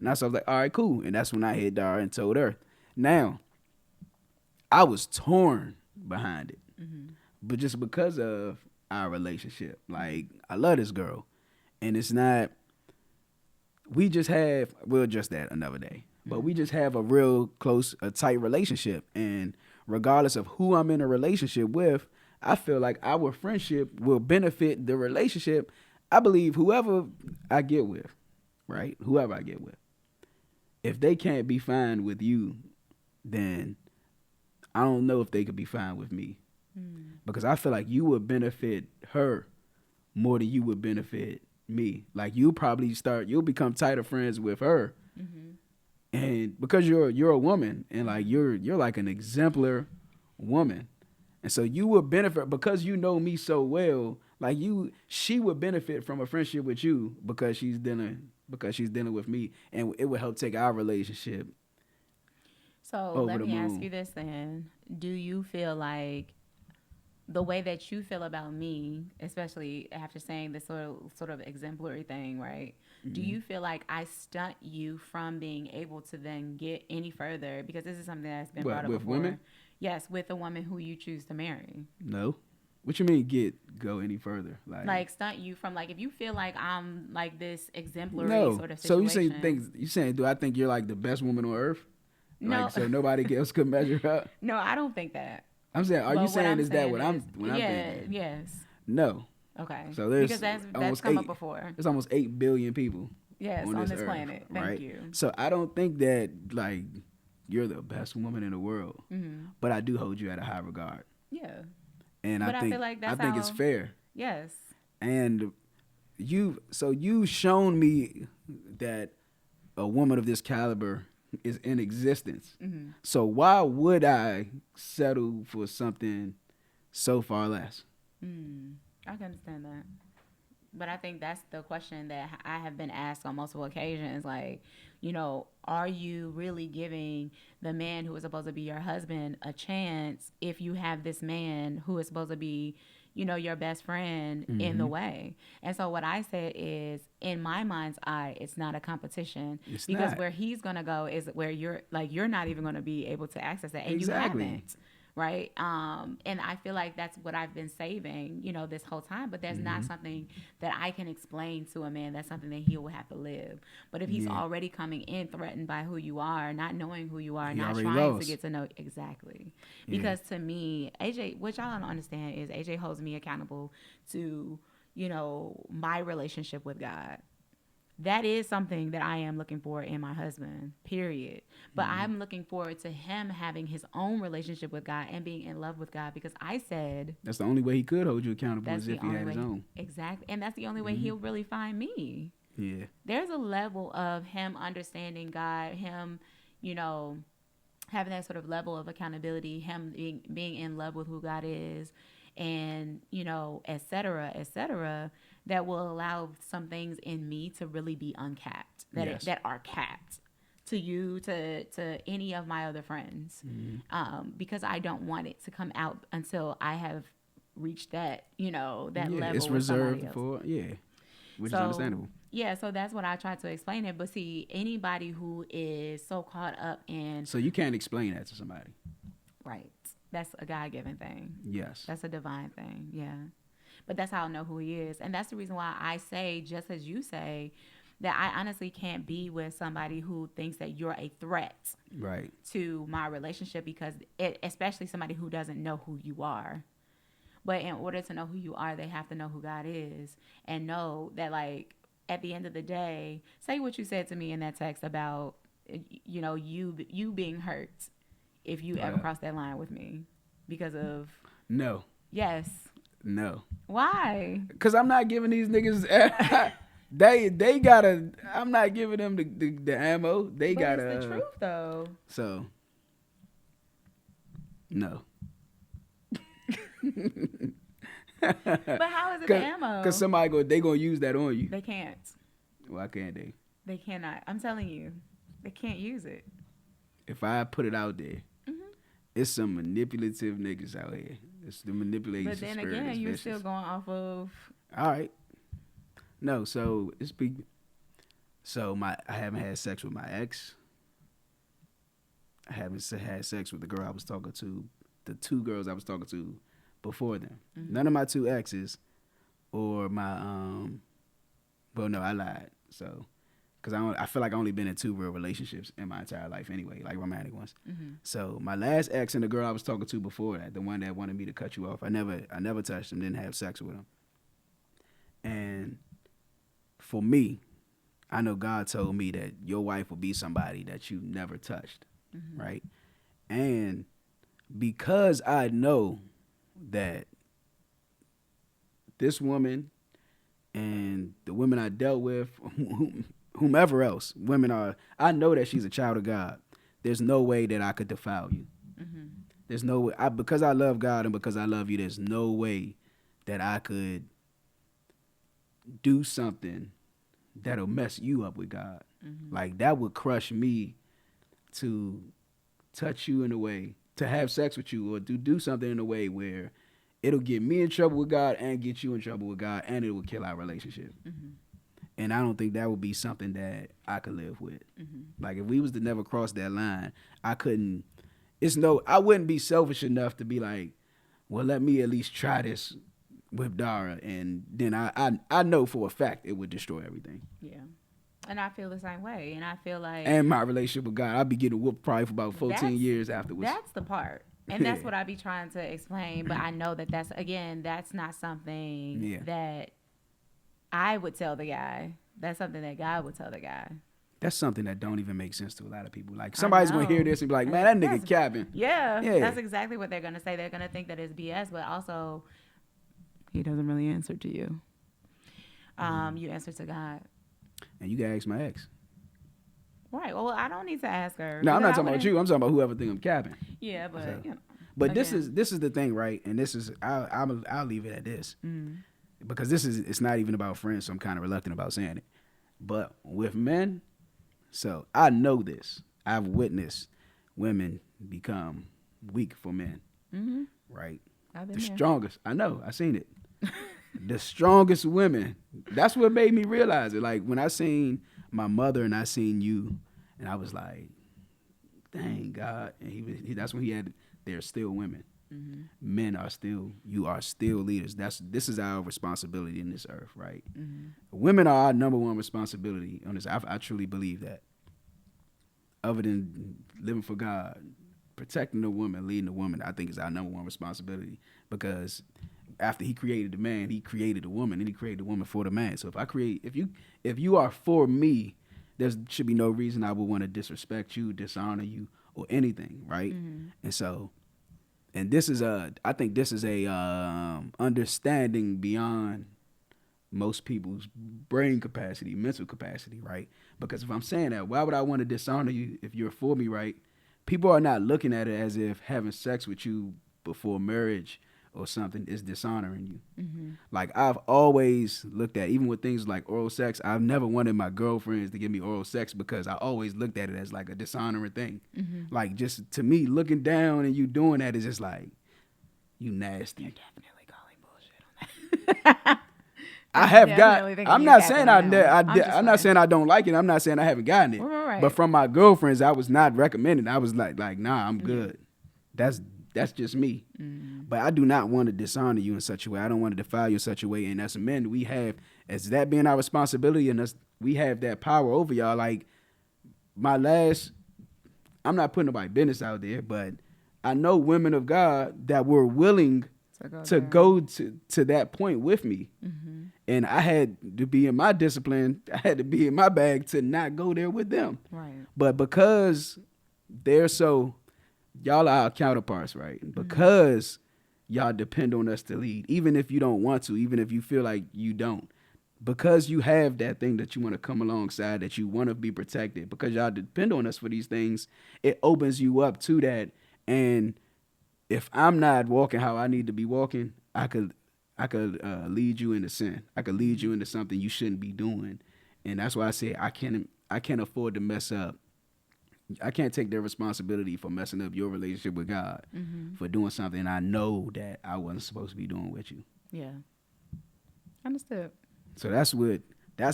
I was like, all right, cool. And that's when I hit Dara and told her. Now, I was torn behind it, but just because of our relationship, like I love this girl, and it's not. We'll address that another day. But we just have a real close, a tight relationship, and regardless of who I'm in a relationship with, I feel like our friendship will benefit the relationship. I believe whoever I get with, right? Whoever I get with, if they can't be fine with you, then I don't know if they could be fine with me. Because I feel like you would benefit her more than you would benefit me. Like you'll become tighter friends with her. And because you're a woman and like you're like an exemplar woman. And so you would benefit because you know me so well, like she would benefit from a friendship with you because she's dealing with me, and it would help take our relationship. So let me ask you this then. Do you feel like the way that you feel about me, especially after saying this sort of exemplary thing, right? Do you feel like I stunt you from being able to then get any further? Because this is something that's been brought up with before. women? Yes, with a woman who you choose to marry. No. What you mean go any further? Like stunt you from, like, if you feel like I'm like this exemplary sort of So situation. you saying do I think you're like the best woman on earth? No. Like so nobody else could measure up? No, I don't think that. I'm saying, are But you what saying I'm is that saying what I'm thinking? Yes. No. Okay. So there's because that's almost come eight, up before. There's almost 8 billion people. Yes, on this earth, planet. Thank right? you. So I don't think that like you're the best woman in the world, but I do hold you at a high regard. Yeah. And But I think feel like that's it's fair. Yes. And you've shown me that a woman of this caliber is in existence. So why would I settle for something so far less? I can understand that. But I think that's the question that I have been asked on multiple occasions. Like, are you really giving the man who is supposed to be your husband a chance if you have this man who is supposed to be, your best friend in the way? And so what I said is, in my mind's eye, it's not a competition. Because where he's going to go is where you're not even going to be able to access that. And you haven't. Right. And I feel like that's what I've been saving, this whole time. But there's not something that I can explain to a man. That's something that he will have to live. But if he's already coming in threatened by who you are, not knowing who you are, not trying to get to know exactly. Because to me, AJ, what y'all don't understand is AJ holds me accountable to, my relationship with God. That is something that I am looking for in my husband, period. But I'm looking forward to him having his own relationship with God and being in love with God, because I said that's the only way he could hold you accountable is if he had his own. Exactly. And that's the only way he'll really find me. Yeah. There's a level of him understanding God, him, having that sort of level of accountability, him being in love with who God is, and, et cetera, that will allow some things in me to really be uncapped, that are capped to you, to any of my other friends, because I don't want it to come out until I have reached that, that level. It's reserved for, which is understandable. Yeah, so that's what I try to explain it. But see, anybody who is so caught up in... So you can't explain that to somebody. Right. That's a God-given thing. Yes. That's a divine thing, yeah. But that's how I know who he is. And that's the reason why I say, just as you say, that I honestly can't be with somebody who thinks that you're a threat to my relationship, because especially somebody who doesn't know who you are. But in order to know who you are, they have to know who God is, and know that, like, at the end of the day, say what you said to me in that text about, you being hurt if you ever cross that line with me because of... No. Yes. No. Why? Because I'm not giving these niggas... they gotta... I'm not giving them the ammo. They but gotta... It's the truth, though. So... No. But how is it the ammo? Because they gonna use that on you. They can't. Why can't they? They cannot. I'm telling you, they can't use it. If I put it out there, it's some manipulative niggas out here It's the manipulating But then spirit. again, Is you're vicious. still going off of. All right. No, so it's big. So I haven't had sex with my ex. I haven't had sex with the girl I was talking to, the two girls I was talking to before them. Mm-hmm. None of my two exes or my well, no, I lied. So, because I feel like I only been in two real relationships in my entire life anyway, like romantic ones. Mm-hmm. So my last ex and the girl I was talking to before that, the one that wanted me to cut you off, I never touched him, didn't have sex with him. And for me, I know God told me that your wife will be somebody that you never touched, Mm-hmm. right? And because I know that this woman and the women I dealt with, whomever else, I know that she's a child of God. There's no way that I could defile you. Mm-hmm. There's no way, because I love God and because I love you, there's no way that I could do something that'll mess you up with God. Mm-hmm. Like, that would crush me to touch you in a way, to have sex with you, or to do something in a way where it'll get me in trouble with God and get you in trouble with God, and it will kill our relationship. Mm-hmm. And I don't think that would be something that I could live with. Mm-hmm. Like, if we was to never cross that line, I wouldn't be selfish enough to be like, well, let me at least try this with Dara, and then I know for a fact it would destroy everything. Yeah. And I feel the same way. And I feel like And my relationship with God, I'd be getting whooped probably for about 14 years afterwards. that's the part. And that's Yeah. what I be trying to explain. But I know that that's not something Yeah. that I would tell the guy. That's something that God would tell the guy. That's something that don't even make sense to a lot of people. Like, somebody's gonna know. hear this and be like, man, that nigga That's- capping. Yeah, Yeah. that's exactly what they're gonna say. They're gonna think that it's BS, but also he doesn't really answer to you. You answer to God, And you can ask my ex. right? Well, I don't need to ask her. No, I'm because not I talking about wouldn't- you. I'm talking about whoever think I'm capping. Yeah, but So- you know. But this Again. is the thing, right? And this is I'll leave it at this, Mm. because it's not even about friends, so I'm kind of reluctant about saying it. But with men, so I know this. I've witnessed women become weak for men, Mm-hmm. right? I've been The there. strongest. I know. I seen it. The strongest women. That's what made me realize it. Like, when I seen my mother and I seen you, and I was like, dang, God. And that's when he had, they're still women. Mm-hmm. Men are still, you are still leaders. This is our responsibility in this earth, right? Mm-hmm. Women are our number one responsibility on this. I truly believe that. Other than living for God, protecting the woman, leading the woman, I think is our number one responsibility. Because after he created the man, he created the woman, and he created the woman for the man. So if you are for me, there should be no reason I would want to disrespect you, dishonor you, or anything, right? Mm-hmm. And so, and I think this is a understanding beyond most people's brain capacity, mental capacity, right? Because if I'm saying that, why would I want to dishonor you if you're for me, right? People are not looking at it as if having sex with you before marriage or something is dishonoring you. Mm-hmm. Like, I've always looked at, even with things like oral sex, I've never wanted my girlfriends to give me oral sex because I always looked at it as like a dishonoring thing. Mm-hmm. Like, just to me, looking down and you doing that is just like, you nasty. You're definitely calling bullshit on that. I have definitely got. thinking I'm you not capping saying on that one. I'm just I'm not playing. saying I don't like it. I'm not saying I haven't gotten it. Right. But from my girlfriends, I was not recommending. I was like, nah, I'm good. That's just me. Mm-hmm. But I do not want to dishonor you in such a way. I don't want to defile you in such a way. And as men, we have, as that being our responsibility, and us, we have that power over y'all. Like, I'm not putting nobody's business out there, but I know women of God that were willing to go to that point with me. Mm-hmm. And I had to be in my discipline. I had to be in my bag to not go there with them. Right. But because they're so, y'all are our counterparts, right? And because y'all depend on us to lead, even if you don't want to, even if you feel like you don't, because you have that thing that you want to come alongside, that you want to be protected, because y'all depend on us for these things, it opens you up to that. And if I'm not walking how I need to be walking, I could lead you into sin. I could lead you into something you shouldn't be doing. And that's why I say I can't afford to mess up I can't take their responsibility for messing up your relationship with God, for doing something I know that I wasn't supposed to be doing with you. Yeah. Understood. So that's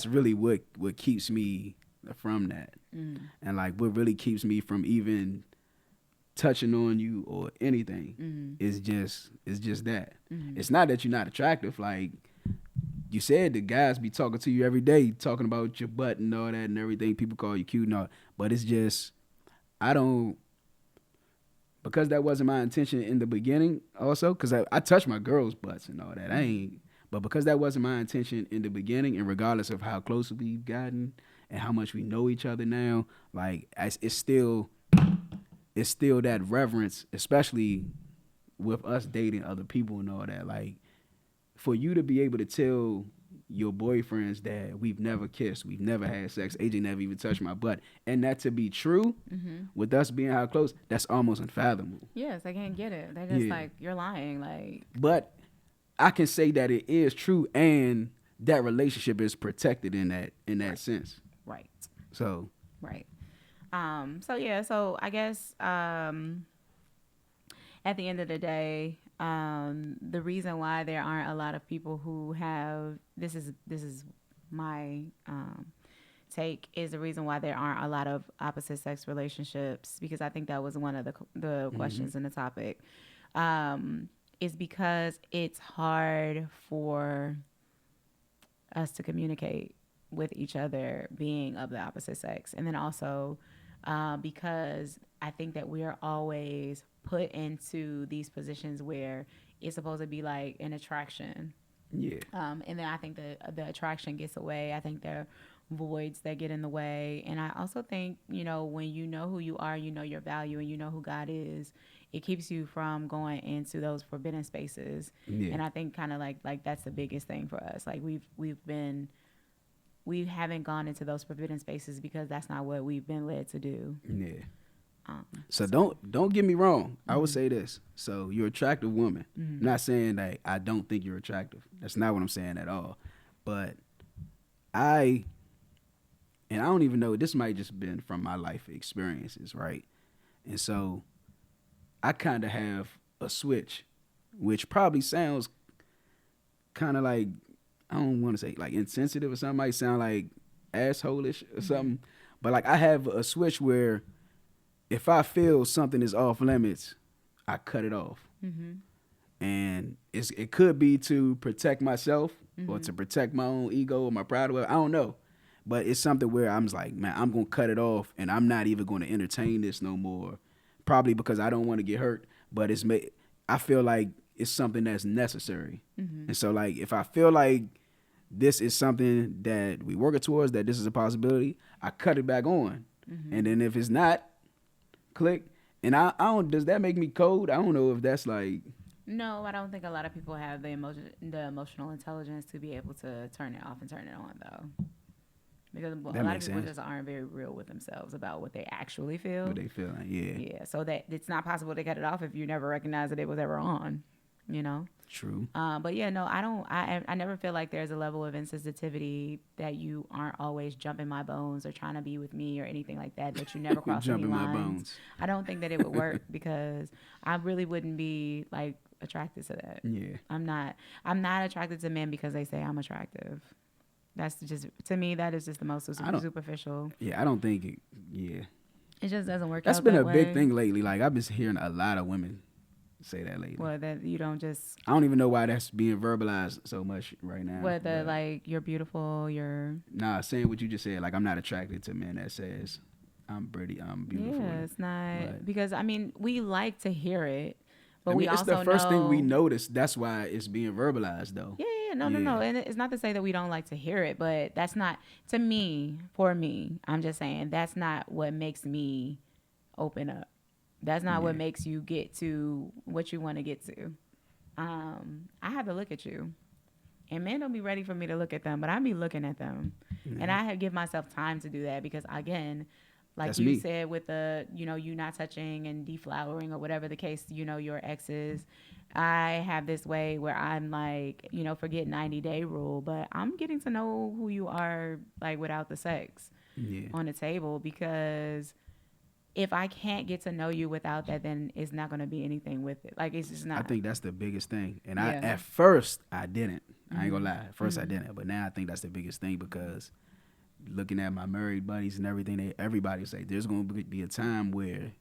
really what keeps me from that. And like what really keeps me from even touching on you or anything is just that. It's not that you're not attractive. Like you said, the guys be talking to you every day, talking about your butt and all that and everything. People call you cute and all, but it's just I don't, because that wasn't my intention in the beginning. Also, because I touch my girls' butts and all that. I ain't, but because that wasn't my intention in the beginning, and regardless of how close we've gotten and how much we know each other now, like it's still that reverence, especially with us dating other people and all that. Like for you to be able to tell your boyfriends that we've never kissed, we've never had sex, AJ never even touched my butt, and that to be true with us being how close, that's almost unfathomable. Yes, I can't get it. They're just Yeah. like, you're lying. Like, But I can say that it is true, and that relationship is protected in that sense. right, So right. So yeah, so I guess at the end of the day, the reason why there aren't a lot of people who have this is my take is the reason why there aren't a lot of opposite sex relationships, because I think that was one of the questions in the topic, is because it's hard for us to communicate with each other being of the opposite sex. And then also because I think that we are always put into these positions where it's supposed to be like an attraction. yeah, And then I think the attraction gets away. I think there are voids that get in the way. And I also think, when you know who you are, you know your value, and you know who God is, it keeps you from going into those forbidden spaces. Yeah. And I think kind of like that's the biggest thing for us. Like we haven't gone into those forbidden spaces because that's not what we've been led to do. yeah. So don't get me wrong. I would say this. So you're an attractive woman. I'm not saying that I don't think you're attractive. That's not what I'm saying at all. But I don't even know, this might just been from my life experiences, right? And so I kind of have a switch, which probably sounds kind of like, I don't want to say like insensitive or something. Might sound like asshole-ish or something. But like I have a switch where if I feel something is off limits, I cut it off. And it could be to protect myself or to protect my own ego or my pride or whatever. I don't know. But it's something where I'm just like, man, I'm going to cut it off and I'm not even going to entertain this no more. Probably because I don't want to get hurt. But I feel like it's something that's necessary. And so like if I feel like this is something that we working towards, that this is a possibility, I cut it back on. And then if it's not, click. And I don't, does that make me cold? I don't know if that's like. No, I don't think a lot of people have the emotional intelligence to be able to turn it off and turn it on, though. Because a lot of makes people sense. just aren't very real with themselves about what they actually feel. What they feel like, yeah. Yeah, so that it's not possible to cut it off if you never recognize that it was ever on, True. But yeah, no, I don't. I never feel like there's a level of insensitivity that you aren't always jumping my bones or trying to be with me or anything like that. That you never cross any Jumping my lines. bones. I don't think that it would work because I really wouldn't be like attracted to that. Yeah. I'm not attracted to men because they say I'm attractive. That's just, to me, that is just the most superficial. Yeah, I don't think it, yeah. It just doesn't work That's out been that a way. big thing lately. Like I've been hearing a lot of women say that lately. Well, that you don't just, I don't even know why that's being verbalized so much right now. whether like you're beautiful, you're. Nah, saying what you just said, like I'm not attracted to men that says I'm pretty, I'm beautiful. Yeah, it's not, But- because I mean we like to hear it, but I mean, we it's also the first thing we know. notice. That's why it's being verbalized, though. Yeah, no. And it's not to say that we don't like to hear it, but that's not, to me, for me, I'm just saying that's not what makes me open up. That's not what makes you get to what you want to get to. I have to look at you. And men don't be ready for me to look at them, but I be looking at them. And I have give myself time to do that because, again, like That's you me. said with the, you not touching and deflowering or whatever the case, your exes, I have this way where I'm like, forget 90-day rule, but I'm getting to know who you are like without the sex Yeah. on the table, because if I can't get to know you without that, then it's not going to be anything with it. Like, it's just not. I think that's the biggest thing. And Yeah. at first I didn't. I ain't gonna lie. At first I didn't, but now I think that's the biggest thing because looking at my married buddies and everything, everybody say there's gonna be a time where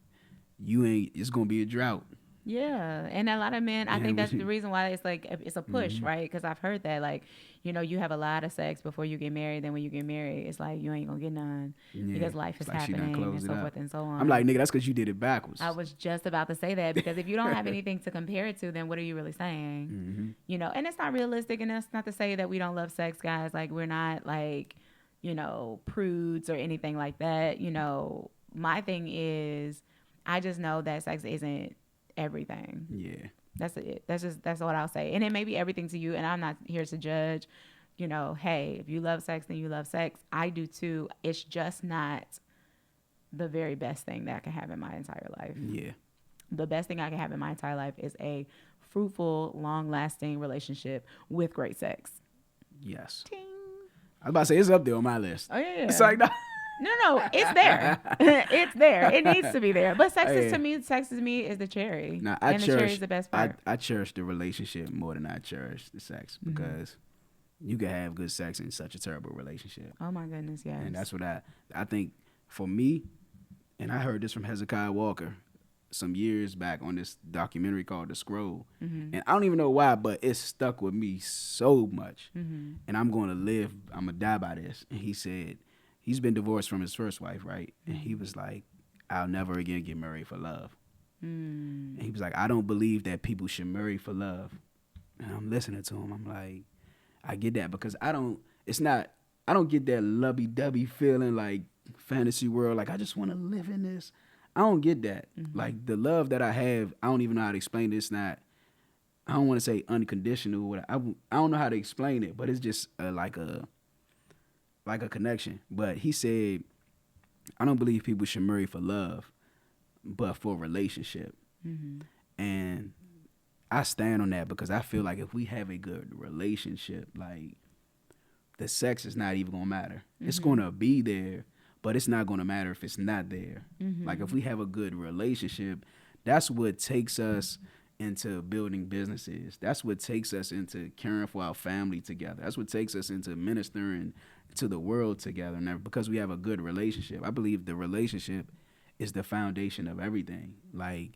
it's gonna be a drought. Yeah, and a lot of men, I Yeah, think that's we- the reason why it's like it's a push, right? Because I've heard that, like, you have a lot of sex before you get married. Then when you get married, it's like you ain't gonna get none Yeah. because life is It's like she done happening and closed it so up. forth and so on. I'm like, nigga, that's because you did it backwards. I was just about to say that because if you don't have anything to compare it to, then what are you really saying? And it's not realistic, and that's not to say that we don't love sex, guys. Like, we're not like, prudes or anything like that. My thing is, I just know that sex isn't everything. Yeah. That's it. That's what I'll say. And it may be everything to you, and I'm not here to judge. Hey, if you love sex, then you love sex. I do too. It's just not the very best thing that I can have in my entire life. Yeah. The best thing I can have in my entire life is a fruitful, long-lasting relationship with great sex. Yes. Ting. I was about to say it's up there on my list. Oh yeah. It's like, No, it's there. It's there. It needs to be there. But sex Hey. to me is the cherry. Nah, and the cherry is the best part. I cherish the relationship more than I cherish the sex because you can have good sex in such a terrible relationship. Oh my goodness, yes. And that's what I think for me, and I heard this from Hezekiah Walker some years back on this documentary called The Scroll. And I don't even know why, but it stuck with me so much. And I'm going to die by this. And he said, he's been divorced from his first wife, right? And he was like, I'll never again get married for love. And he was like, I don't believe that people should marry for love. And I'm listening to him. I'm like, I get that because I don't get that lovey-dovey feeling like fantasy world. Like, I just want to live in this. I don't get that. Like, the love that I have, I don't even know how to explain it. It's not, I don't want to say unconditional. I don't know how to explain it, but it's just like a connection. But he said, I don't believe people should marry for love, but for a relationship. And I stand on that because I feel like if we have a good relationship, like, the sex is not even gonna matter. It's gonna be there, but it's not gonna matter if it's not there. Like, if we have a good relationship, that's what takes us into building businesses. That's what takes us into caring for our family together. That's what takes us into ministering to the world together. And because we have a good relationship, I believe the relationship is the foundation of everything. Like,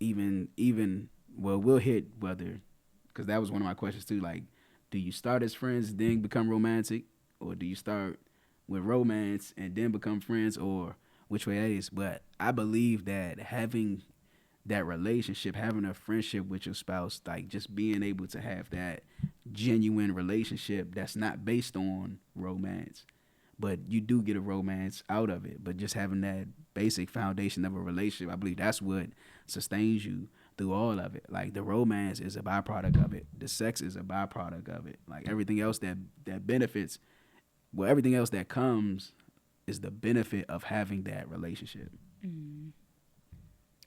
we'll hit whether, because that was one of my questions too. Like, do you start as friends then become romantic, or do you start with romance and then become friends, or which way that is? But I believe that having that relationship, having a friendship with your spouse, like just being able to have that genuine relationship that's not based on romance, but you do get a romance out of it. But just having that basic foundation of a relationship, I believe that's what sustains you through all of it. Like, the romance is a byproduct of it. The sex is a byproduct of it. Like, everything else that benefits, well, everything else that comes is the benefit of having that relationship.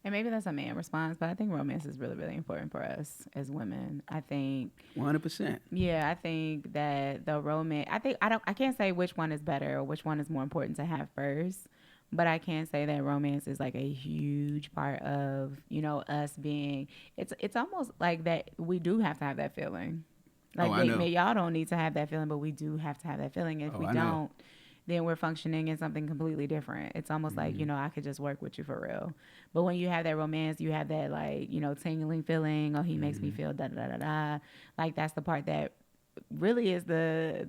And maybe that's a man response, but I think romance is really, really important for us as women. I think 100%. Yeah, I think that the romance, I can't say which one is better or which one is more important to have first, but I can say that romance is like a huge part of, us being, it's almost like that we do have to have that feeling. Like, I know. y'all don't need to have that feeling, but we do have to have that feeling. If we I know. don't, then we're functioning in something completely different. It's almost like, I could just work with you for real. But when you have that romance, you have that, like, tingling feeling, oh, he makes me feel da-da-da-da-da. Like, that's the part that really is the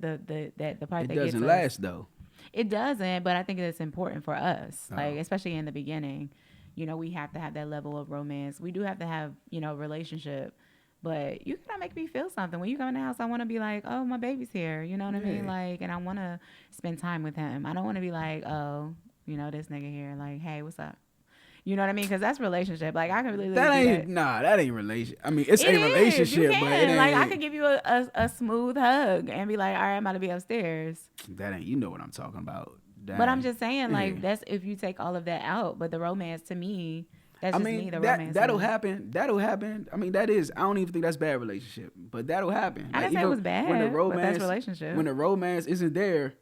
part It that gets doesn't us. last, though. It doesn't, but I think it's important for us, Oh. like, especially in the beginning. We have to have that level of romance. We do have to have, relationship. But you gotta make me feel something. When you come in the house, I want to be like, oh, my baby's here. You know what I mean? Yeah. Like, and I want to spend time with him. I don't want to be like, oh, this nigga here. Like, hey, what's up? You know what I mean? Because that's relationship. Like, I can really That do ain't, that. that ain't relationship. I mean, it's It a is. relationship, You but can. it ain't. Like, I could give you a smooth hug and be like, all right, I'm about to be upstairs. That ain't, you know what I'm talking about. That But I'm ain't- just saying, like, yeah. that's if you take all of that out. But the romance, to me, that's I just mean, me, the romance. that'll to me. happen. That'll happen. I mean, that is. I don't even think that's bad relationship, but that'll happen. I Like, didn't say it even was bad, when the but romance, that's relationship. When the romance isn't there,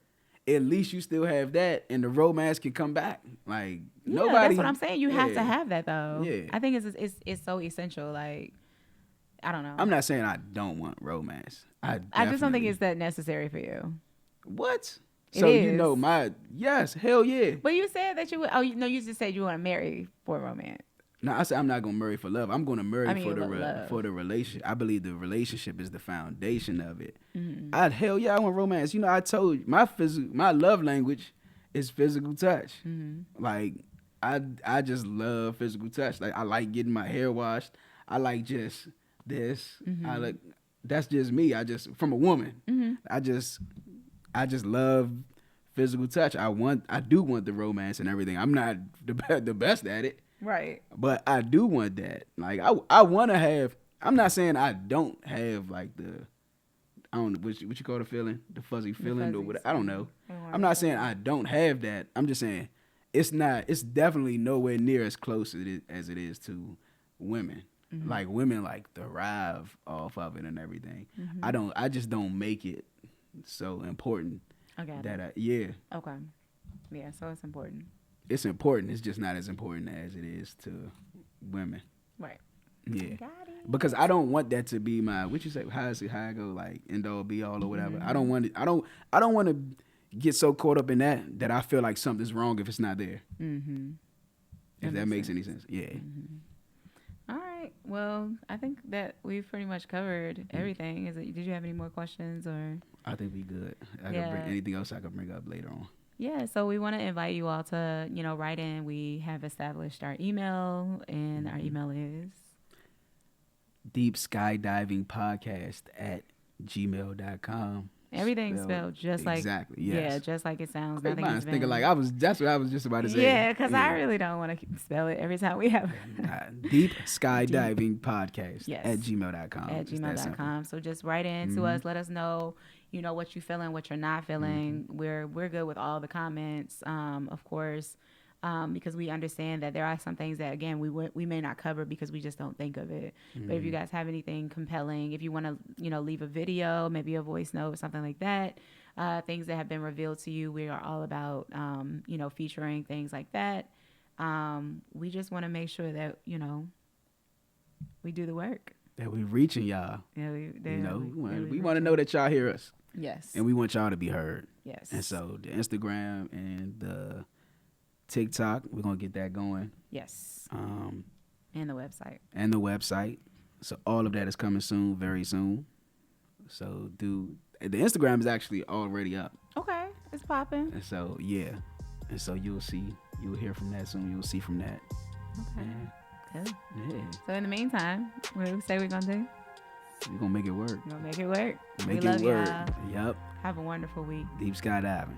at least you still have that, and the romance can come back. Like Yeah, nobody. that's what I'm saying. You have to yeah. have that though. Yeah. I think it's so essential. Like, I don't know. I'm not saying I don't want romance. I just don't think definitely- it's that necessary for you. What? It So you know is. yes, hell yeah. But you said that you would. Oh, no, you just said you want to marry for romance. No, I said I'm not gonna marry for love. I'm gonna marry I mean, for the love. for the relationship. I believe the relationship is the foundation of it. Mm-hmm. Hell yeah, I want romance. You know, I told you my love language is physical touch. Mm-hmm. Like I just love physical touch. Like I like getting my hair washed. I like just this. Mm-hmm. I like that's just me. I just from a woman. Mm-hmm. I just love physical touch. I do want the romance and everything. I'm not the best at it. Right. But I do want that. Like I want to have. I'm not saying I don't have like I don't know what you call the feeling, the fuzzy feeling or whatever. I don't know. I'm not saying I don't have that. I'm just saying it's not. It's definitely nowhere near as close as it is to women. Mm-hmm. Like women like thrive off of it and everything. Mm-hmm. I just don't make it so important Okay. yeah. Okay. Yeah. So it's important. It's important. It's just not as important as it is to women. Right. Yeah. Got it. Because I don't want that to be my what you say how I go like end all be all or whatever. Mm-hmm. I don't want it. I don't want to get so caught up in that I feel like something's wrong if it's not there. Mm-hmm. If that makes any sense. Yeah. All right. Well, I think that we've pretty much covered everything. Did you have any more questions or? I think we good. I Yeah. can bring anything else I can bring up later on. Yeah, so we want to invite you all to, write in. We have established our email, and our email is Deep Skydiving Podcast at gmail.com. everything spelled just like exactly. yeah, Yes. just like it sounds. Mine's Nothing is thinking been- like that's what I was just about to say. Yeah, because I really don't want to spell it every time we have Deep Skydiving Podcast Yes. at gmail.com. at It's that simple. gmail.com. So just write in to us. Let us know, what you're feeling, what you're not feeling. We're good with all the comments, of course, because we understand that there are some things that, again, we may not cover because we just don't think of it. But if you guys have anything compelling, if you want to, leave a video, maybe a voice note, something like that, things that have been revealed to you, we are all about, featuring things like that. We just want to make sure that, we do the work. That we reaching y'all. Yeah, We want to know that y'all hear us. Yes. And we want y'all to be heard. Yes. And so the Instagram and the TikTok, we're going to get that going. Yes. And the website. the website. So all of that is coming soon, very soon. So the Instagram is actually already up. Okay. It's popping. And so, yeah. And so you'll hear from that soon. You'll see from that. Okay. And, Good. yeah. So in the meantime, what do we say we're going to do? We're going to make it work. We're going to make it work. Make we it love work. y'all. Yep. Have a wonderful week. Deep skydiving.